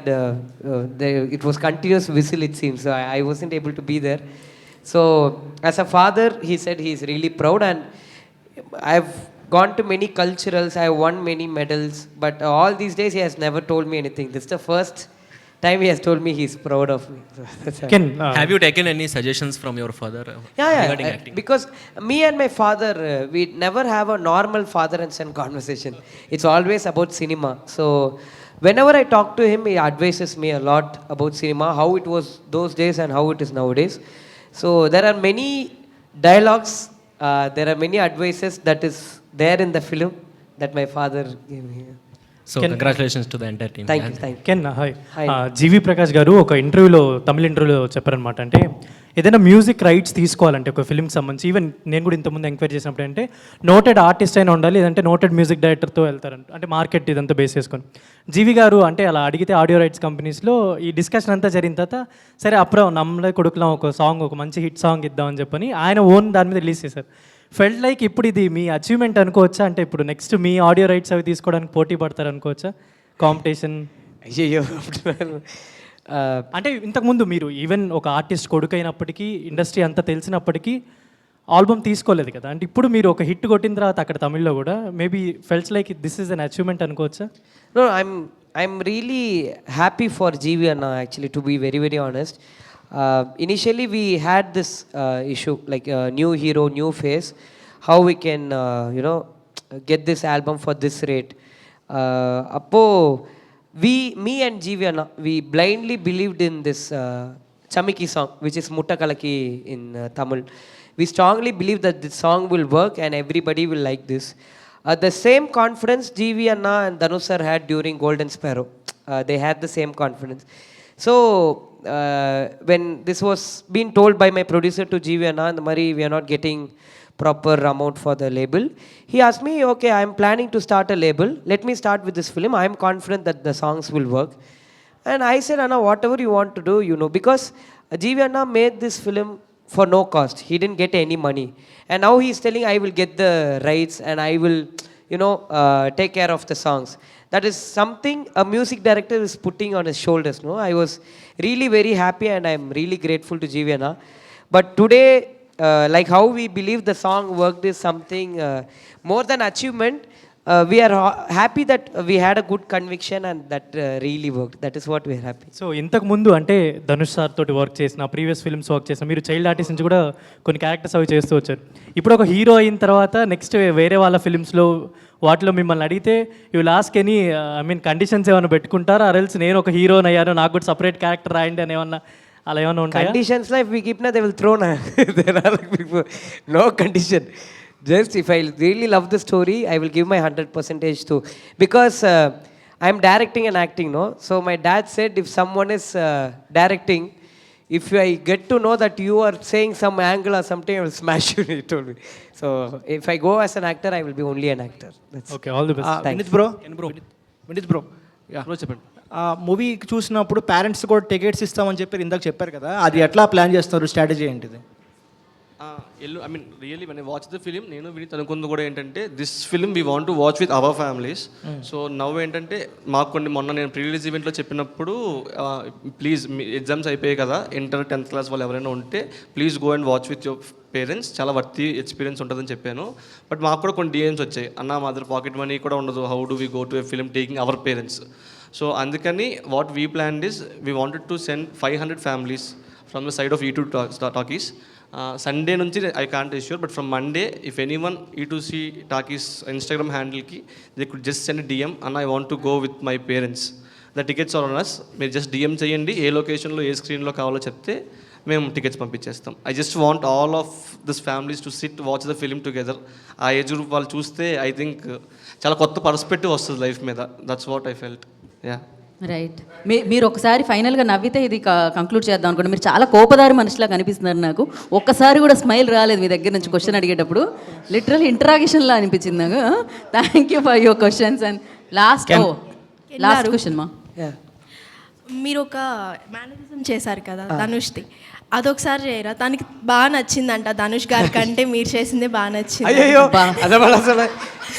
it was continuous whistle it seems. So I wasn't able to be there. So as a father, he said he's really proud, and I've gone to many culturals, I have won many medals, but all these days he has never told me anything. This is the first time he has told me he's proud of me. Ken, have you taken any suggestions from your father regarding acting? Because me and my father, we never have a normal father and son conversation. It's always about cinema. So whenever I talk to him, he advises me a lot about cinema, how it was those days and how it is nowadays. So there are many dialogues, there are many advices that is there in the film that my father gave me. So congratulations to the entire team. Thank you. Ken hi, GV Prakash గారు ఒక ఇంటర్వ్యూలో, తమిళ ఇంటర్వ్యూలో చెప్పారనమాట. అంటే ఏదైనా music rights తీసుకోవాలంటే ఒక ఫిల్మ్కి సంబంధించి, ఈవెన్ నేను కూడా ఇంతకుముందు ఎంక్వైరీ చేసినప్పుడు అంటే నోటెడ్ ఆర్టిస్ట్ అయినా ఉండాలి, లేదంటే నోటెడ్ మ్యూజిక్ డైరెక్టర్తో వెళ్తారంట, అంటే మార్కెట్ ఇదంతా బేస్ చేసుకొని. జీవి గారు అంటే అలా అడిగితే ఆడియో రైట్స్ కంపెనీస్లో ఈ డిస్కషన్ అంతా జరిగిన తర్వాత, సరే అప్పుడు నమ్మలే కొడుకులం ఒక సాంగ్, ఒక మంచి హిట్ సాంగ్ ఇద్దామని చెప్పని ఆయన ఓన్ దాని మీద రిలీజ్ చేశారు. ఫెల్ట్ లైక్ ఇప్పుడు ఇది మీ అచీవ్మెంట్ అనుకోవచ్చా? అంటే ఇప్పుడు నెక్స్ట్ మీ ఆడియో రైట్స్ అవి తీసుకోవడానికి పోటీ పడతారు అనుకోవచ్చా, కాంపిటీషన్? అయ్యో, అంటే ఇంతకుముందు మీరు ఈవెన్ ఒక ఆర్టిస్ట్ కొడుకు అయినప్పటికీ, ఇండస్ట్రీ అంతా తెలిసినప్పటికీ ఆల్బమ్ తీసుకోలేదు కదా, అంటే ఇప్పుడు మీరు ఒక హిట్ కొట్టిన తర్వాత అక్కడ తమిళ్లో కూడా maybe felts like this is an achievement అనుకోవచ్చా? No, I'm really happy for GV Anna actually, to be very very honest. Initially we had this issue like new hero, new face, how we can get this album for this rate. Appo me and GV Anna, we blindly believed in this Chamiki song, which is Muttakalaki in Tamil. We strongly believe that this song will work and everybody will like this. The same confidence GV Anna and Dhanush sir had during Golden Sparrow. They had the same confidence. So when this was being told by my producer to GV Anna, and Mari, we are not getting proper amount for the label, he asked me, okay, I am planning to start a label. Let me start with this film. I am confident that the songs will work. And I said, Anna, whatever you want to do, because GV Anna made this film for no cost. He didn't get any money. And now he is telling, I will get the rights and I will, take care of the songs. That is something a music director is putting on his shoulders. No, I was really very happy and I am really grateful to GV Anna. But today, like how we believe the song worked is something more than achievement. We are happy that we had a good conviction and that really worked. That is what we are happy. So ఇంతకు ముందు అంటే Dhanush sir తోటి work చేసిన, previous films work చేసిన, మీరు child artist నుంచి కూడా కొన్ని క్యారెక్టర్స్ అవి చేస్తూ వచ్చారు. ఇప్పుడు ఒక హీరో అయిన తర్వాత నెక్స్ట్ వేరే వాళ్ళ ఫిల్మ్స్లో వాటిలో మిమ్మల్ని అడిగితే యూ లాస్ట్ ఎనీ కండిషన్స్ ఏమైనా పెట్టుకుంటారా? అరెల్స్ నేను ఒక హీరోని అయ్యాను, నాకు కూడా సపరేట్ క్యారెక్టర్ రాయండి అని ఏమన్నా అలా ఏమైనా ఉంటాయి? Conditions like we keep na, they will throw na. There are like people, no condition. Just if I really love the story, I will give my 100% to, because I am directing and acting, no. So my dad said if someone is directing, if I get to know that you are saying some angle or something, I will smash you, he told me. So if I go as an actor, I will be only an actor. That's Okay, all the best. Vineeth bro Vineeth bro చెప్పండి. Movie చూసినప్పుడు parents కూడా tickets ఇస్తామని చెప్పారు, ఇందాక చెప్పారు కదా, అది ఎట్లా ప్లాన్ చేస్తారు, స్ట్రాటజీ ఏంటిది? I mean really when I watch the film నేను వినీత్ అనుకుంది కూడా ఏంటంటే this film we want to watch with our families. So now ఏంటంటే మాకు కొన్ని మొన్న నేను ప్రీ రిలీజ్ ఈవెంట్లో చెప్పినప్పుడు ప్లీజ్ మీ ఎగ్జామ్స్ అయిపోయాయి కదా, ఇంటర్ 10th క్లాస్ వాళ్ళు ఎవరైనా ఉంటే please go and watch with your parents, చాలా వర్తి ఎక్స్పీరియన్స్ ఉంటుందని చెప్పాను. బట్ మాకు కూడా కొన్ని డిఎమ్స్ వచ్చాయి, అన్న మా దగ్గర పాకెట్ మనీ కూడా ఉండదు, how do we go to a film taking our parents. So అందుకని what we plan is we wanted to send 500 families from the side of E2 talkies. Sunday నుంచి I can't ensure, but from Monday if any one E2C talkies Instagram హ్యాండిల్కి they could just send DM అన్న I want to go with my parents, the tickets are on us. మీరు just DM చేయండి, ఏ లొకేషన్లో ఏ స్క్రీన్లో కావాలో చెప్తే మేము tickets పంపించేస్తాం. I just want all of this families to sit watch the film together. ఆ ఏజ్ గ్రూప్ వాళ్ళు చూస్తే ఐ థింక్ చాలా కొత్త పర్స్పెక్టివ్ వస్తుంది లైఫ్ మీద. That's what I felt. Yeah right. మీరు ఒకసారి ఫైనల్గా నవ్వితే ఇది కంక్లూడ్ చేద్దాం అనుకోండి. మీరు చాలా కోపదారి మనిషిలా కనిపిస్తున్నారు నాకు. ఒక్కసారి కూడా స్మైల్ రాలేదు మీ దగ్గర నుంచి క్వశ్చన్ అడిగేటప్పుడు. లిటరల్ ఇంటరాగేషన్లా అనిపించింది నాకు. Thank you for your questions. And last question మా, మీరు ఒక మేనరిజం చేశారు కదా ధనుష్ది, అదొకసారి చేయరా? తనకి బాగా నచ్చిందంట ధనుష్ గారి కంటే మీరు చేసిందే బాగా నచ్చింది. అయ్యో అసలు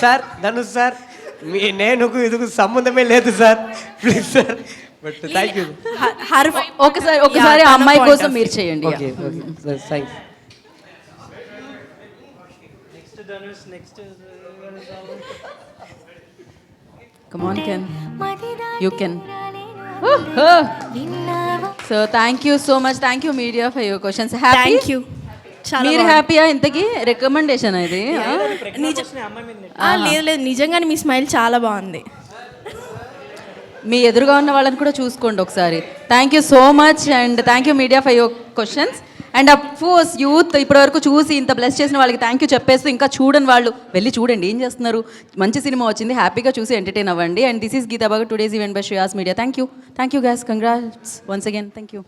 సార్ ధనుష్ సార్ నేను ఇదికు సంబంధమే లేదు sir, please sir. But thank you. ఒకసారి ఆ అమ్మాయి కోసం మీరు చేయండి. Okay thanks. Come on, Ken. You can. So thank you so much. Thank you media for your questions. Happy? Thank you. మీరు హ్యాపీయా? ఇంతకీ రికమెండేషన్ ఇది? లేదు నిజంగానే మీ స్మైల్ చాలా బాగుంది. మీ ఎదురుగా ఉన్న వాళ్ళని కూడా చూసుకోండి ఒకసారి. Thank you so much and thank you media for your questions. And of course youth ఇప్పటివరకు చూసి ఇంత బ్లెస్ చేసిన వాళ్ళకి థ్యాంక్ యూ చెప్పేస్తూ, ఇంకా చూడని వాళ్ళు వెళ్ళి చూడండి, ఏం చేస్తున్నారు, మంచి సినిమా వచ్చింది, హ్యాపీగా చూసి ఎంటర్టైన్ అవ్వండి. అండ్ దిస్ ఈస్ గీతా బాగా today's event by Shreyas media. Thank you guys, congrats once again. Thank you.